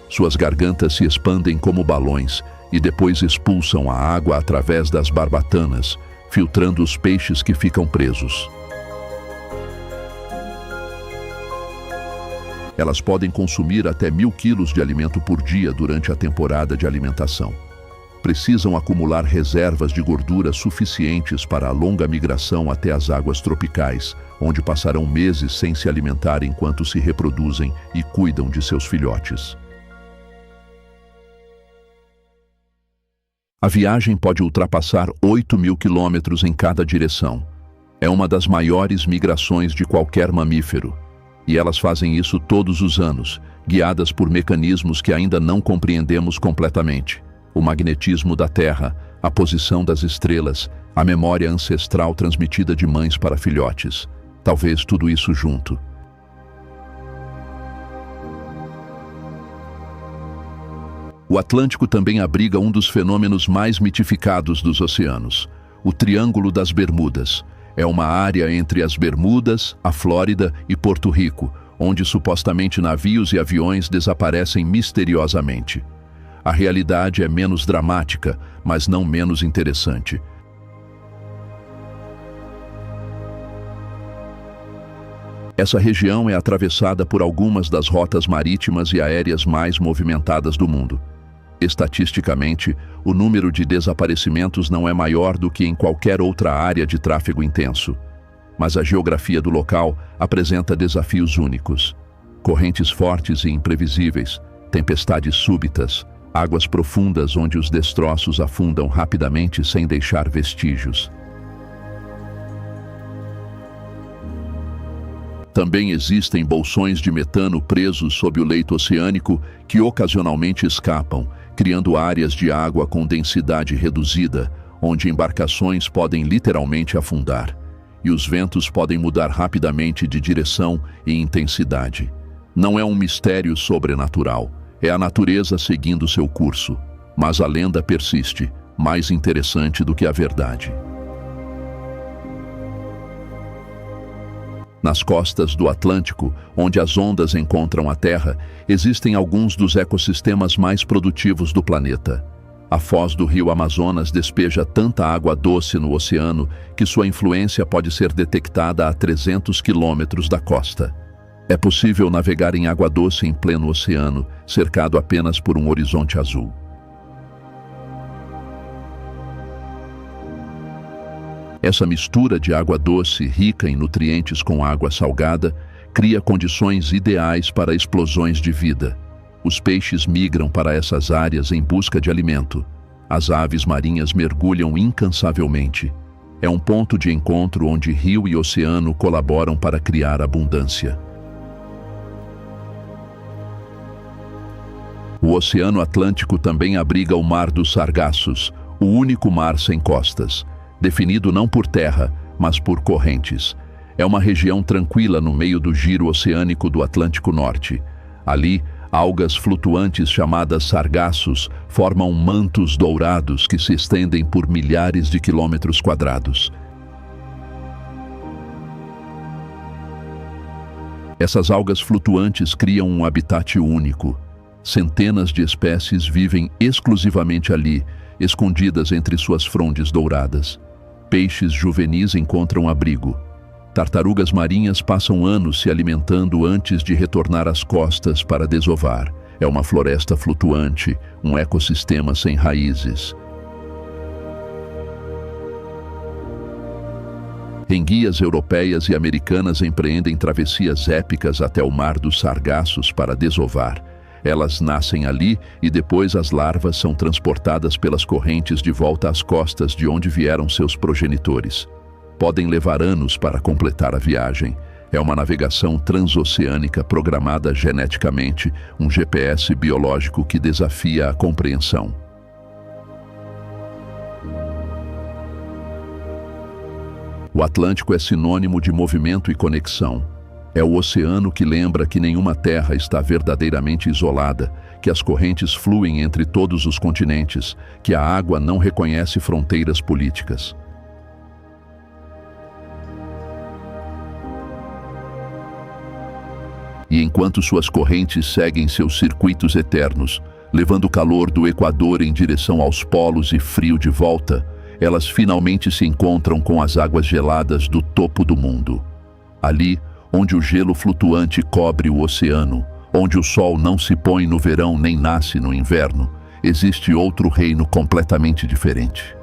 Suas gargantas se expandem como balões e depois expulsam a água através das barbatanas, filtrando os peixes que ficam presos. Elas podem consumir até 1000 quilos de alimento por dia durante a temporada de alimentação. Precisam acumular reservas de gordura suficientes para a longa migração até as águas tropicais, onde passarão meses sem se alimentar enquanto se reproduzem e cuidam de seus filhotes. A viagem pode ultrapassar 8.000 quilômetros em cada direção. É uma das maiores migrações de qualquer mamífero. E elas fazem isso todos os anos, guiadas por mecanismos que ainda não compreendemos completamente. O magnetismo da Terra, a posição das estrelas, a memória ancestral transmitida de mães para filhotes. Talvez tudo isso junto. O Atlântico também abriga um dos fenômenos mais mitificados dos oceanos, o Triângulo das Bermudas. É uma área entre as Bermudas, a Flórida e Porto Rico, onde supostamente navios e aviões desaparecem misteriosamente. A realidade é menos dramática, mas não menos interessante. Essa região é atravessada por algumas das rotas marítimas e aéreas mais movimentadas do mundo. Estatisticamente, o número de desaparecimentos não é maior do que em qualquer outra área de tráfego intenso. Mas a geografia do local apresenta desafios únicos. Correntes fortes e imprevisíveis, tempestades súbitas, águas profundas onde os destroços afundam rapidamente sem deixar vestígios. Também existem bolsões de metano presos sob o leito oceânico que ocasionalmente escapam, criando áreas de água com densidade reduzida, onde embarcações podem literalmente afundar, e os ventos podem mudar rapidamente de direção e intensidade. Não é um mistério sobrenatural, é a natureza seguindo seu curso, mas a lenda persiste, mais interessante do que a verdade. Nas costas do Atlântico, onde as ondas encontram a Terra, existem alguns dos ecossistemas mais produtivos do planeta. A foz do rio Amazonas despeja tanta água doce no oceano que sua influência pode ser detectada a 300 quilômetros da costa. É possível navegar em água doce em pleno oceano, cercado apenas por um horizonte azul. Essa mistura de água doce, rica em nutrientes com água salgada, cria condições ideais para explosões de vida. Os peixes migram para essas áreas em busca de alimento. As aves marinhas mergulham incansavelmente. É um ponto de encontro onde rio e oceano colaboram para criar abundância. O Oceano Atlântico também abriga o Mar dos Sargassos, o único mar sem costas, definido não por terra, mas por correntes. É uma região tranquila no meio do giro oceânico do Atlântico Norte. Ali, algas flutuantes chamadas sargassos formam mantos dourados que se estendem por milhares de quilômetros quadrados. Essas algas flutuantes criam um habitat único. Centenas de espécies vivem exclusivamente ali, escondidas entre suas frondes douradas. Peixes juvenis encontram abrigo. Tartarugas marinhas passam anos se alimentando antes de retornar às costas para desovar. É uma floresta flutuante, um ecossistema sem raízes. Enguias europeias e americanas empreendem travessias épicas até o Mar dos Sargassos para desovar. Elas nascem ali e depois as larvas são transportadas pelas correntes de volta às costas de onde vieram seus progenitores. Podem levar anos para completar a viagem. É uma navegação transoceânica programada geneticamente, um GPS biológico que desafia a compreensão. O Atlântico é sinônimo de movimento e conexão. É o oceano que lembra que nenhuma terra está verdadeiramente isolada, que as correntes fluem entre todos os continentes, que a água não reconhece fronteiras políticas. E enquanto suas correntes seguem seus circuitos eternos, levando o calor do Equador em direção aos polos e frio de volta, elas finalmente se encontram com as águas geladas do topo do mundo. Ali, onde o gelo flutuante cobre o oceano, onde o sol não se põe no verão nem nasce no inverno, existe outro reino completamente diferente.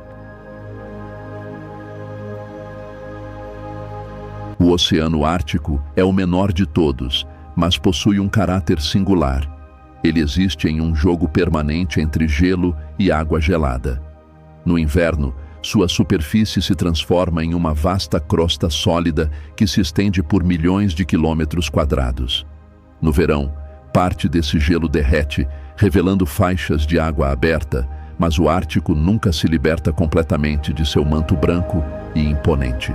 O Oceano Ártico é o menor de todos, mas possui um caráter singular. Ele existe em um jogo permanente entre gelo e água gelada. No inverno, sua superfície se transforma em uma vasta crosta sólida que se estende por milhões de quilômetros quadrados. No verão, parte desse gelo derrete, revelando faixas de água aberta, mas o Ártico nunca se liberta completamente de seu manto branco e imponente.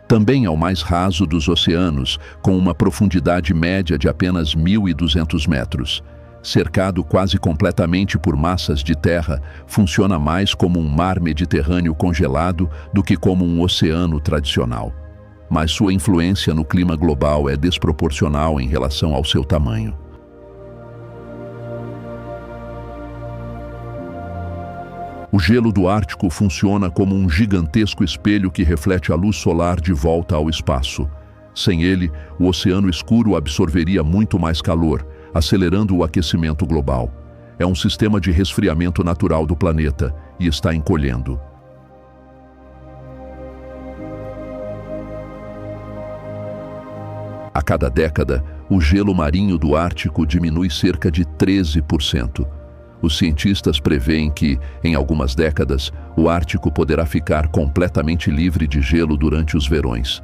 Também é o mais raso dos oceanos, com uma profundidade média de apenas 1.200 metros. Cercado quase completamente por massas de terra, funciona mais como um mar Mediterrâneo congelado do que como um oceano tradicional. Mas sua influência no clima global é desproporcional em relação ao seu tamanho. O gelo do Ártico funciona como um gigantesco espelho que reflete a luz solar de volta ao espaço. Sem ele, o oceano escuro absorveria muito mais calor, acelerando o aquecimento global. É um sistema de resfriamento natural do planeta e está encolhendo. A cada década, o gelo marinho do Ártico diminui cerca de 13%. Os cientistas preveem que, em algumas décadas, o Ártico poderá ficar completamente livre de gelo durante os verões.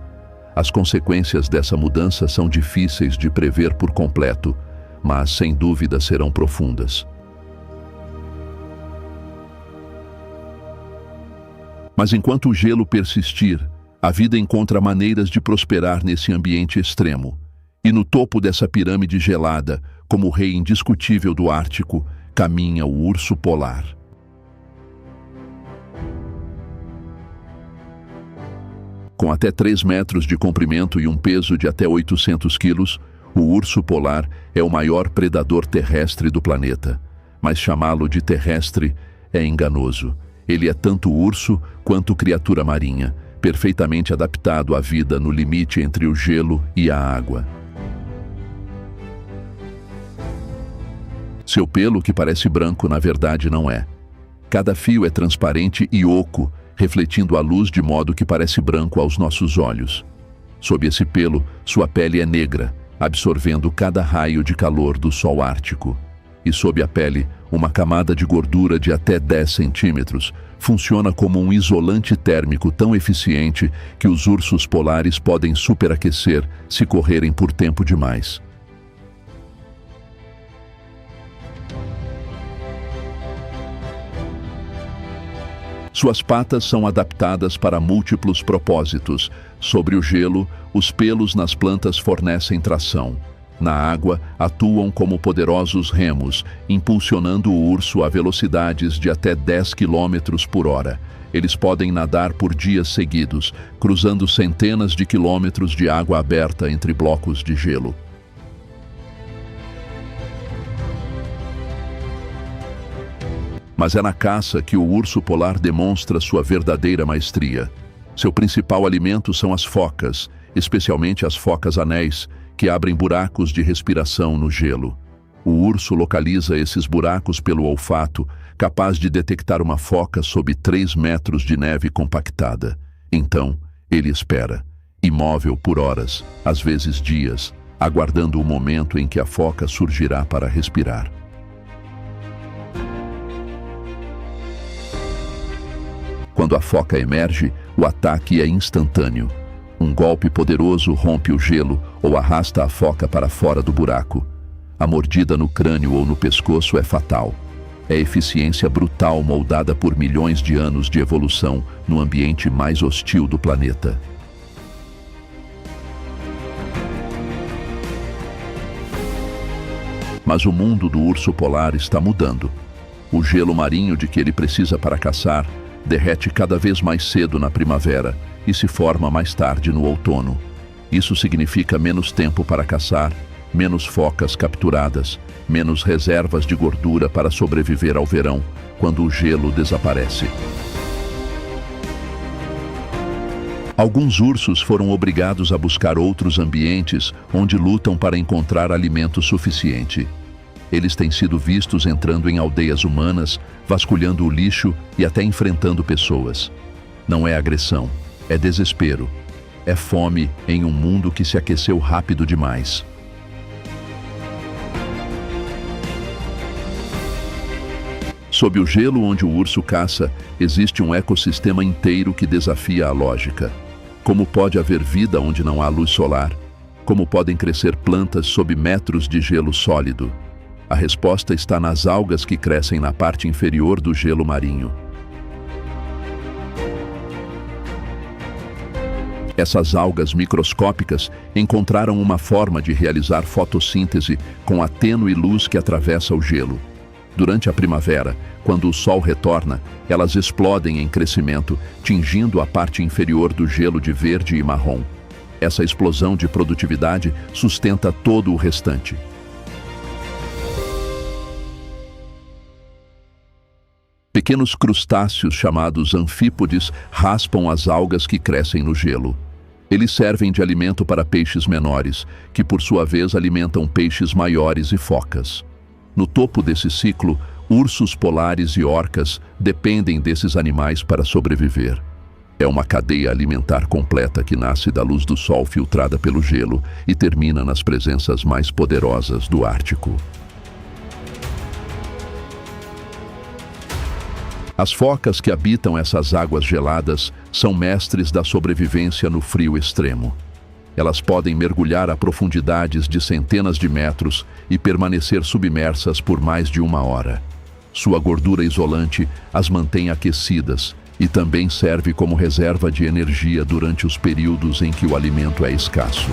As consequências dessa mudança são difíceis de prever por completo, mas sem dúvida serão profundas. Mas enquanto o gelo persistir, a vida encontra maneiras de prosperar nesse ambiente extremo. E no topo dessa pirâmide gelada, como o rei indiscutível do Ártico, caminha o urso polar. Com até 3 metros de comprimento e um peso de até 800 quilos, o urso polar é o maior predador terrestre do planeta. mas chamá-lo de terrestre é enganoso. Ele é tanto urso quanto criatura marinha, perfeitamente adaptado à vida no limite entre o gelo e a água. Seu pelo, que parece branco, na verdade não é. Cada fio é transparente e oco, refletindo a luz de modo que parece branco aos nossos olhos. Sob esse pelo, sua pele é negra, absorvendo cada raio de calor do sol ártico. E sob a pele, uma camada de gordura de até 10 centímetros funciona como um isolante térmico tão eficiente que os ursos polares podem superaquecer se correrem por tempo demais. Suas patas são adaptadas para múltiplos propósitos. Sobre o gelo, os pelos nas plantas fornecem tração. Na água, atuam como poderosos remos, impulsionando o urso a velocidades de até 10 km por hora. Eles podem nadar por dias seguidos, cruzando centenas de quilômetros de água aberta entre blocos de gelo. Mas é na caça que o urso polar demonstra sua verdadeira maestria. Seu principal alimento são as focas, especialmente as focas anéis, que abrem buracos de respiração no gelo. O urso localiza esses buracos pelo olfato, capaz de detectar uma foca sob 3 metros de neve compactada. Então, ele espera, imóvel por horas, às vezes dias, aguardando o momento em que a foca surgirá para respirar. Quando a foca emerge, o ataque é instantâneo. Um golpe poderoso rompe o gelo ou arrasta a foca para fora do buraco. A mordida no crânio ou no pescoço é fatal. É eficiência brutal moldada por milhões de anos de evolução no ambiente mais hostil do planeta. Mas o mundo do urso polar está mudando. O gelo marinho de que ele precisa para caçar derrete cada vez mais cedo na primavera e se forma mais tarde no outono. Isso significa menos tempo para caçar, menos focas capturadas, menos reservas de gordura para sobreviver ao verão, quando o gelo desaparece. Alguns ursos foram obrigados a buscar outros ambientes onde lutam para encontrar alimento suficiente. Eles têm sido vistos entrando em aldeias humanas, vasculhando o lixo e até enfrentando pessoas. Não é agressão, é desespero. É fome em um mundo que se aqueceu rápido demais. Sob o gelo onde o urso caça, existe um ecossistema inteiro que desafia a lógica. Como pode haver vida onde não há luz solar? Como podem crescer plantas sob metros de gelo sólido? A resposta está nas algas que crescem na parte inferior do gelo marinho. Essas algas microscópicas encontraram uma forma de realizar fotossíntese com a tênue luz que atravessa o gelo. Durante a primavera, quando o sol retorna, elas explodem em crescimento, tingindo a parte inferior do gelo de verde e marrom. Essa explosão de produtividade sustenta todo o restante. Pequenos crustáceos chamados anfípodes raspam as algas que crescem no gelo. Eles servem de alimento para peixes menores, que por sua vez alimentam peixes maiores e focas. No topo desse ciclo, ursos polares e orcas dependem desses animais para sobreviver. É uma cadeia alimentar completa que nasce da luz do sol filtrada pelo gelo e termina nas presenças mais poderosas do Ártico. As focas que habitam essas águas geladas são mestres da sobrevivência no frio extremo. Elas podem mergulhar a profundidades de centenas de metros e permanecer submersas por mais de 1 hora. Sua gordura isolante as mantém aquecidas e também serve como reserva de energia durante os períodos em que o alimento é escasso.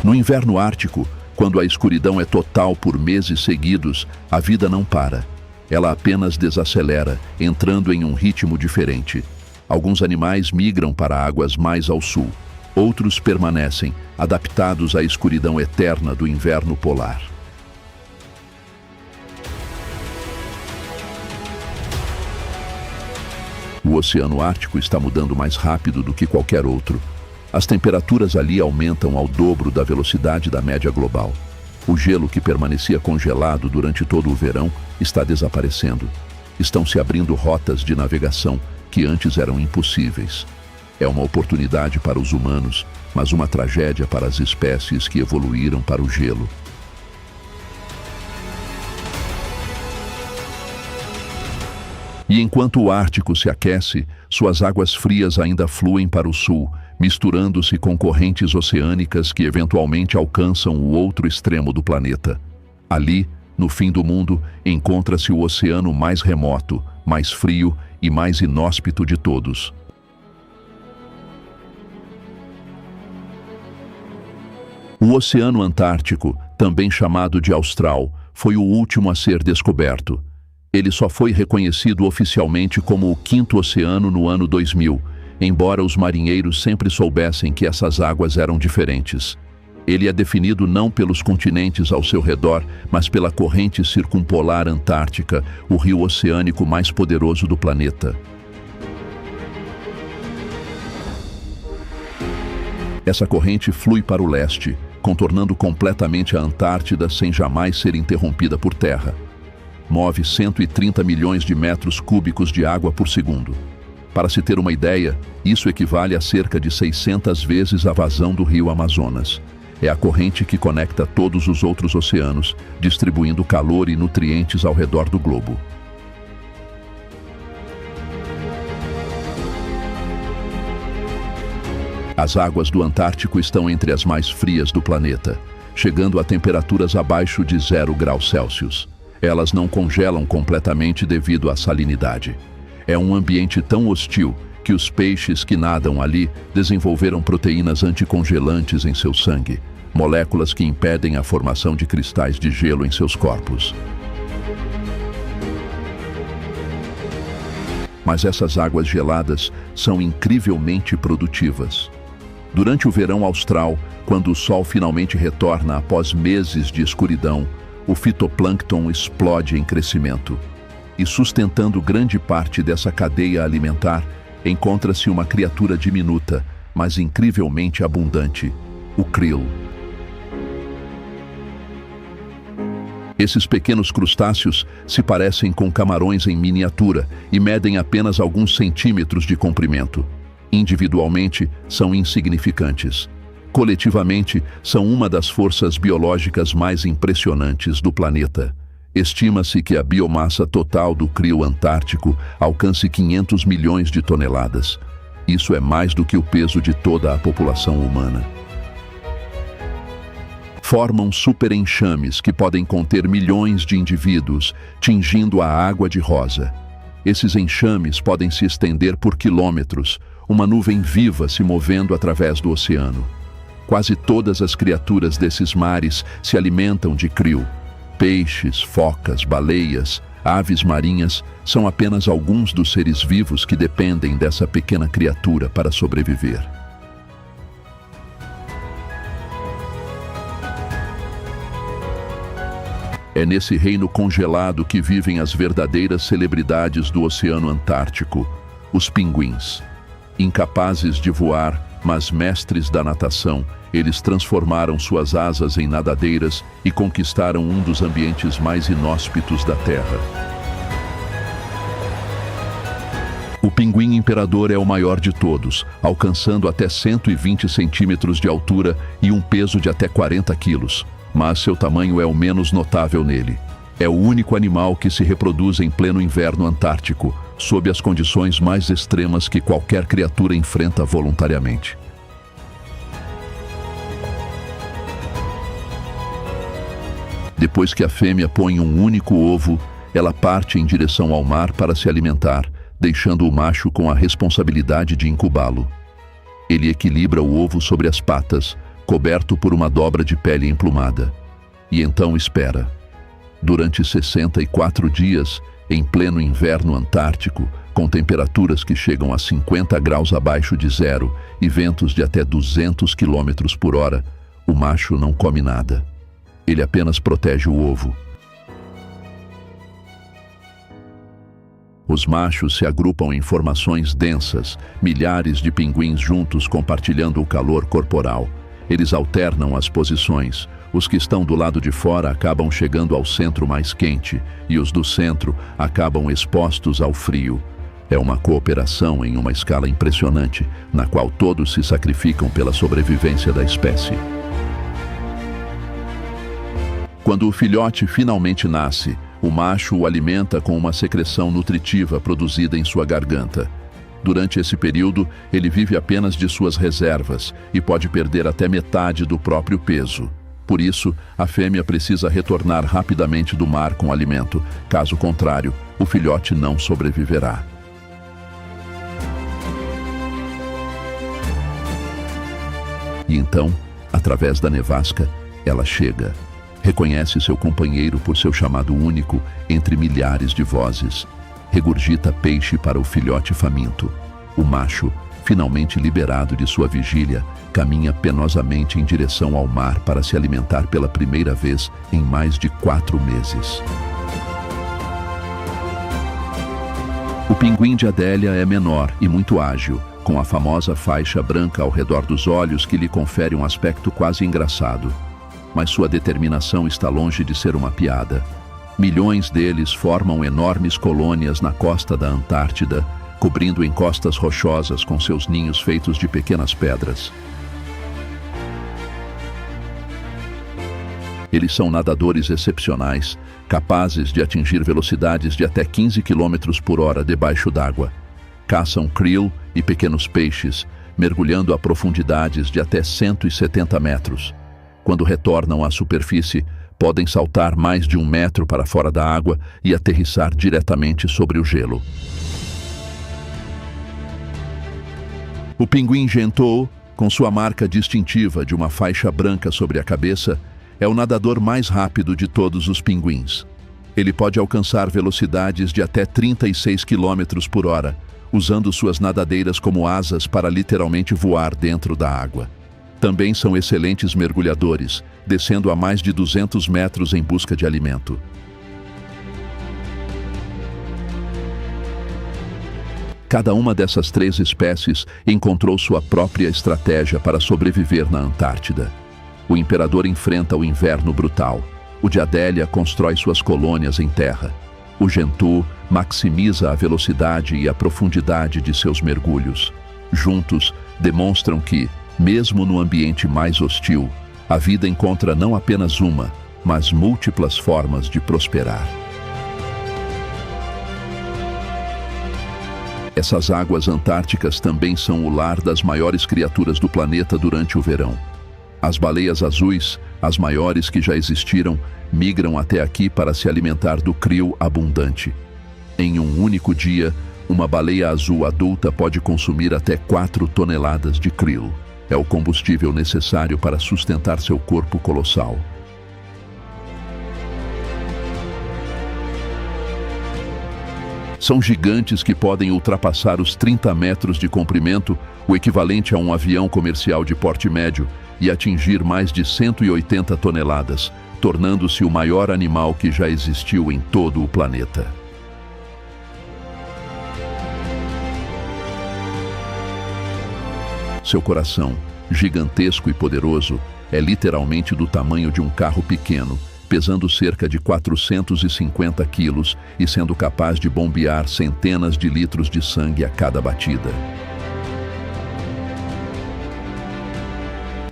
No inverno ártico, quando a escuridão é total por meses seguidos, a vida não para. Ela apenas desacelera, entrando em um ritmo diferente. Alguns animais migram para águas mais ao sul. Outros permanecem, adaptados à escuridão eterna do inverno polar. O Oceano Ártico está mudando mais rápido do que qualquer outro. As temperaturas ali aumentam ao dobro da velocidade da média global. O gelo que permanecia congelado durante todo o verão está desaparecendo. Estão se abrindo rotas de navegação que antes eram impossíveis. É uma oportunidade para os humanos, mas uma tragédia para as espécies que evoluíram para o gelo. E enquanto o Ártico se aquece, suas águas frias ainda fluem para o sul, misturando-se com correntes oceânicas que eventualmente alcançam o outro extremo do planeta. Ali, no fim do mundo, encontra-se o oceano mais remoto, mais frio e mais inóspito de todos. O Oceano Antártico, também chamado de Austral, foi o último a ser descoberto. Ele só foi reconhecido oficialmente como o quinto oceano no ano 2000, embora os marinheiros sempre soubessem que essas águas eram diferentes. Ele é definido não pelos continentes ao seu redor, mas pela corrente circumpolar antártica, o rio oceânico mais poderoso do planeta. Essa corrente flui para o leste, contornando completamente a Antártida sem jamais ser interrompida por terra. Move 130 milhões de metros cúbicos de água por segundo. Para se ter uma ideia, isso equivale a cerca de 600 vezes a vazão do rio Amazonas. É a corrente que conecta todos os outros oceanos, distribuindo calor e nutrientes ao redor do globo. As águas do Antártico estão entre as mais frias do planeta, chegando a temperaturas abaixo de 0 graus Celsius. Elas não congelam completamente devido à salinidade. É um ambiente tão hostil que os peixes que nadam ali desenvolveram proteínas anticongelantes em seu sangue, moléculas que impedem a formação de cristais de gelo em seus corpos. Mas essas águas geladas são incrivelmente produtivas. Durante o verão austral, quando o sol finalmente retorna após meses de escuridão, o fitoplâncton explode em crescimento. E sustentando grande parte dessa cadeia alimentar, encontra-se uma criatura diminuta, mas incrivelmente abundante, o krill. Esses pequenos crustáceos se parecem com camarões em miniatura e medem apenas alguns centímetros de comprimento. Individualmente, são insignificantes. Coletivamente, são uma das forças biológicas mais impressionantes do planeta. Estima-se que a biomassa total do krill antártico alcance 500 milhões de toneladas. Isso é mais do que o peso de toda a população humana. Formam superenxames que podem conter milhões de indivíduos, tingindo a água de rosa. Esses enxames podem se estender por quilômetros, uma nuvem viva se movendo através do oceano. Quase todas as criaturas desses mares se alimentam de krill. Peixes, focas, baleias, aves marinhas são apenas alguns dos seres vivos que dependem dessa pequena criatura para sobreviver. É nesse reino congelado que vivem as verdadeiras celebridades do Oceano Antártico, os pinguins. Incapazes de voar, mas mestres da natação, eles transformaram suas asas em nadadeiras e conquistaram um dos ambientes mais inóspitos da Terra. O pinguim imperador é o maior de todos, alcançando até 120 centímetros de altura e um peso de até 40 quilos, mas seu tamanho é o menos notável nele. É o único animal que se reproduz em pleno inverno antártico, sob as condições mais extremas que qualquer criatura enfrenta voluntariamente. Depois que a fêmea põe um único ovo, ela parte em direção ao mar para se alimentar, deixando o macho com a responsabilidade de incubá-lo. Ele equilibra o ovo sobre as patas, coberto por uma dobra de pele emplumada, e então espera. Durante 64 dias, em pleno inverno antártico, com temperaturas que chegam a 50 graus abaixo de zero e ventos de até 200 km por hora, o macho não come nada. Ele apenas protege o ovo. Os machos se agrupam em formações densas, milhares de pinguins juntos compartilhando o calor corporal. Eles alternam as posições. Os que estão do lado de fora acabam chegando ao centro mais quente e os do centro acabam expostos ao frio. É uma cooperação em uma escala impressionante, na qual todos se sacrificam pela sobrevivência da espécie. Quando o filhote finalmente nasce, o macho o alimenta com uma secreção nutritiva produzida em sua garganta. Durante esse período, ele vive apenas de suas reservas e pode perder até metade do próprio peso. Por isso, a fêmea precisa retornar rapidamente do mar com alimento. Caso contrário, o filhote não sobreviverá. E então, através da nevasca, ela chega. Reconhece seu companheiro por seu chamado único entre milhares de vozes. Regurgita peixe para o filhote faminto. O macho, finalmente liberado de sua vigília, caminha penosamente em direção ao mar para se alimentar pela primeira vez em mais de 4 meses. O pinguim de Adélia é menor e muito ágil, com a famosa faixa branca ao redor dos olhos que lhe confere um aspecto quase engraçado. Mas sua determinação está longe de ser uma piada. Milhões deles formam enormes colônias na costa da Antártida, cobrindo encostas rochosas com seus ninhos feitos de pequenas pedras. Eles são nadadores excepcionais, capazes de atingir velocidades de até 15 km por hora debaixo d'água. Caçam krill e pequenos peixes, mergulhando a profundidades de até 170 metros. Quando retornam à superfície, podem saltar mais de 1 metro para fora da água e aterrissar diretamente sobre o gelo. O pinguim Gentoo, com sua marca distintiva de uma faixa branca sobre a cabeça, é o nadador mais rápido de todos os pinguins. Ele pode alcançar velocidades de até 36 km por hora, usando suas nadadeiras como asas para literalmente voar dentro da água. Também são excelentes mergulhadores, descendo a mais de 200 metros em busca de alimento. Cada uma dessas 3 espécies encontrou sua própria estratégia para sobreviver na Antártida. O imperador enfrenta o inverno brutal. O de Adélia constrói suas colônias em terra. O Gentoo maximiza a velocidade e a profundidade de seus mergulhos. Juntos, demonstram que, mesmo no ambiente mais hostil, a vida encontra não apenas uma, mas múltiplas formas de prosperar. Essas águas antárticas também são o lar das maiores criaturas do planeta durante o verão. As baleias azuis, as maiores que já existiram, migram até aqui para se alimentar do krill abundante. Em um único dia, uma baleia azul adulta pode consumir até 4 toneladas de krill. É o combustível necessário para sustentar seu corpo colossal. São gigantes que podem ultrapassar os 30 metros de comprimento, o equivalente a um avião comercial de porte médio, e atingir mais de 180 toneladas, tornando-se o maior animal que já existiu em todo o planeta. Seu coração, gigantesco e poderoso, é literalmente do tamanho de um carro pequeno, pesando cerca de 450 quilos e sendo capaz de bombear centenas de litros de sangue a cada batida.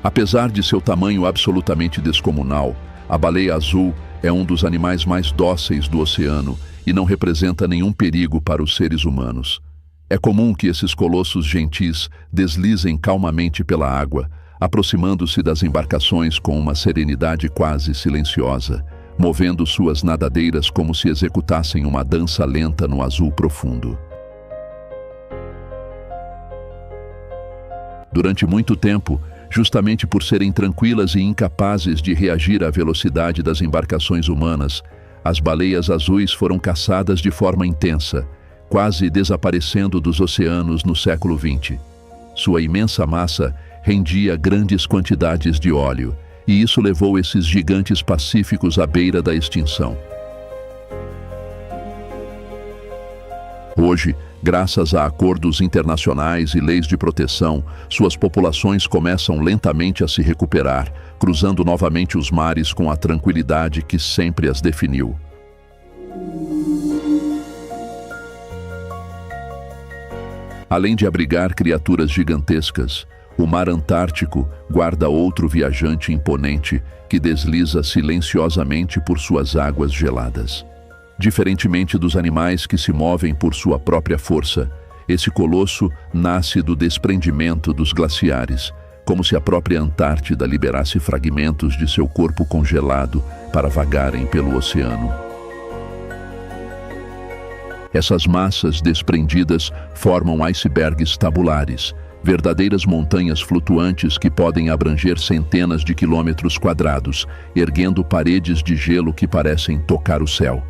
Apesar de seu tamanho absolutamente descomunal, a baleia azul é um dos animais mais dóceis do oceano e não representa nenhum perigo para os seres humanos. É comum que esses colossos gentis deslizem calmamente pela água, aproximando-se das embarcações com uma serenidade quase silenciosa, movendo suas nadadeiras como se executassem uma dança lenta no azul profundo. Durante muito tempo, justamente por serem tranquilas e incapazes de reagir à velocidade das embarcações humanas, as baleias azuis foram caçadas de forma intensa, quase desaparecendo dos oceanos no século XX. Sua imensa massa rendia grandes quantidades de óleo, e isso levou esses gigantes pacíficos à beira da extinção. Hoje, graças a acordos internacionais e leis de proteção, suas populações começam lentamente a se recuperar, cruzando novamente os mares com a tranquilidade que sempre as definiu. Além de abrigar criaturas gigantescas, o mar Antártico guarda outro viajante imponente que desliza silenciosamente por suas águas geladas. Diferentemente dos animais que se movem por sua própria força, esse colosso nasce do desprendimento dos glaciares, como se a própria Antártida liberasse fragmentos de seu corpo congelado para vagarem pelo oceano. Essas massas desprendidas formam icebergs tabulares, verdadeiras montanhas flutuantes que podem abranger centenas de quilômetros quadrados, erguendo paredes de gelo que parecem tocar o céu.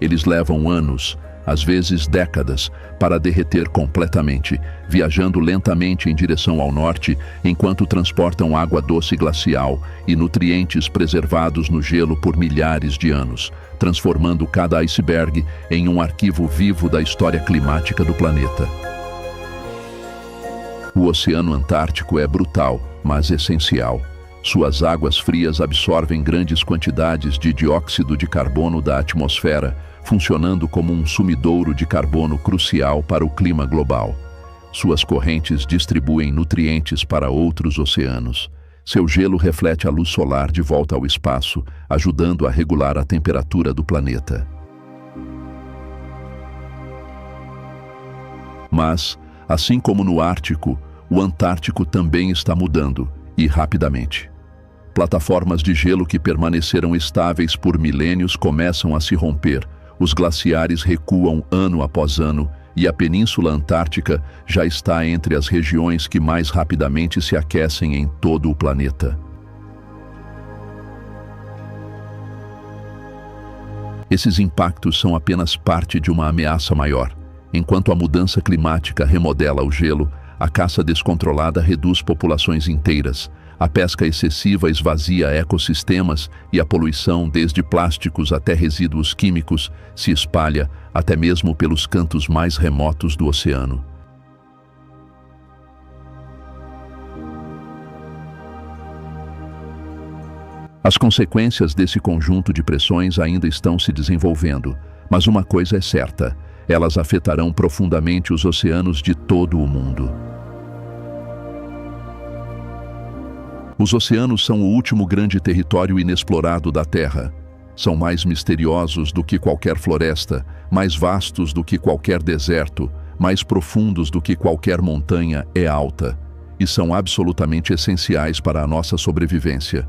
Eles levam anos, às vezes décadas, para derreter completamente, viajando lentamente em direção ao norte, enquanto transportam água doce glacial e nutrientes preservados no gelo por milhares de anos, transformando cada iceberg em um arquivo vivo da história climática do planeta. O Oceano Antártico é brutal, mas essencial. Suas águas frias absorvem grandes quantidades de dióxido de carbono da atmosfera, funcionando como um sumidouro de carbono crucial para o clima global. Suas correntes distribuem nutrientes para outros oceanos. Seu gelo reflete a luz solar de volta ao espaço, ajudando a regular a temperatura do planeta. Mas, assim como no Ártico, o Antártico também está mudando, e rapidamente. Plataformas de gelo que permaneceram estáveis por milênios começam a se romper, os glaciares recuam ano após ano, e a Península Antártica já está entre as regiões que mais rapidamente se aquecem em todo o planeta. Esses impactos são apenas parte de uma ameaça maior. Enquanto a mudança climática remodela o gelo, a caça descontrolada reduz populações inteiras, a pesca excessiva esvazia ecossistemas e a poluição, desde plásticos até resíduos químicos, se espalha até mesmo pelos cantos mais remotos do oceano. As consequências desse conjunto de pressões ainda estão se desenvolvendo, mas uma coisa é certa: elas afetarão profundamente os oceanos de todo o mundo. Os oceanos são o último grande território inexplorado da Terra. São mais misteriosos do que qualquer floresta, mais vastos do que qualquer deserto, mais profundos do que qualquer montanha é alta, e são absolutamente essenciais para a nossa sobrevivência.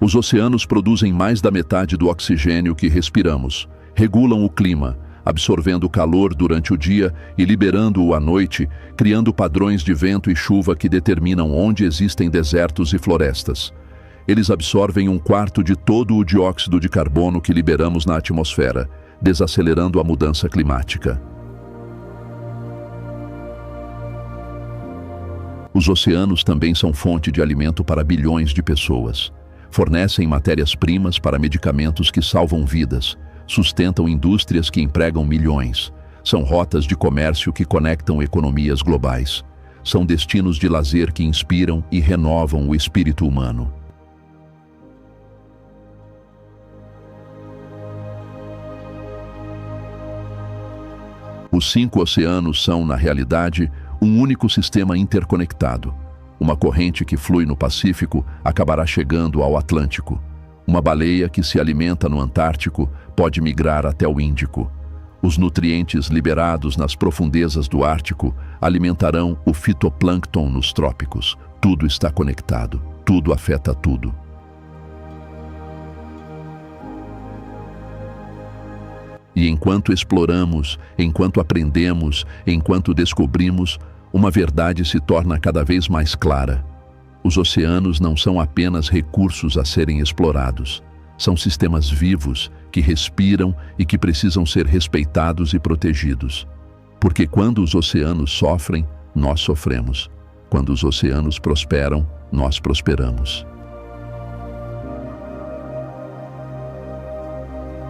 Os oceanos produzem mais da metade do oxigênio que respiramos, regulam o clima, absorvendo calor durante o dia e liberando-o à noite, criando padrões de vento e chuva que determinam onde existem desertos e florestas. Eles absorvem 1/4 de todo o dióxido de carbono que liberamos na atmosfera, desacelerando a mudança climática. Os oceanos também são fonte de alimento para bilhões de pessoas. Fornecem matérias-primas para medicamentos que salvam vidas, sustentam indústrias que empregam milhões, são rotas de comércio que conectam economias globais, são destinos de lazer que inspiram e renovam o espírito humano. Os 5 oceanos são, na realidade, um único sistema interconectado. Uma corrente que flui no Pacífico acabará chegando ao Atlântico. Uma baleia que se alimenta no Antártico pode migrar até o Índico. Os nutrientes liberados nas profundezas do Ártico alimentarão o fitoplâncton nos trópicos. Tudo está conectado, tudo afeta tudo. E enquanto exploramos, enquanto aprendemos, enquanto descobrimos, uma verdade se torna cada vez mais clara. Os oceanos não são apenas recursos a serem explorados. São sistemas vivos que respiram e que precisam ser respeitados e protegidos. Porque quando os oceanos sofrem, nós sofremos. Quando os oceanos prosperam, nós prosperamos.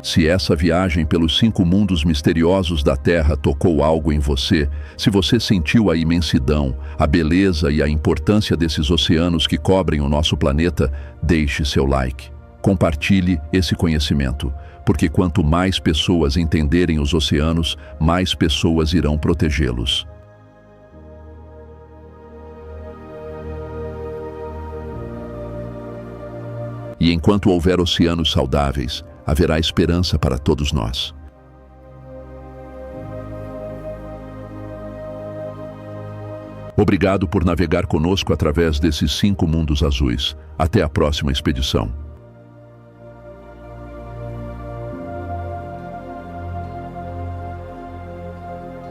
Se essa viagem pelos 5 mundos misteriosos da Terra tocou algo em você, se você sentiu a imensidão, a beleza e a importância desses oceanos que cobrem o nosso planeta, deixe seu like. Compartilhe esse conhecimento, porque quanto mais pessoas entenderem os oceanos, mais pessoas irão protegê-los. E enquanto houver oceanos saudáveis, haverá esperança para todos nós. Obrigado por navegar conosco através desses 5 mundos azuis. Até a próxima expedição.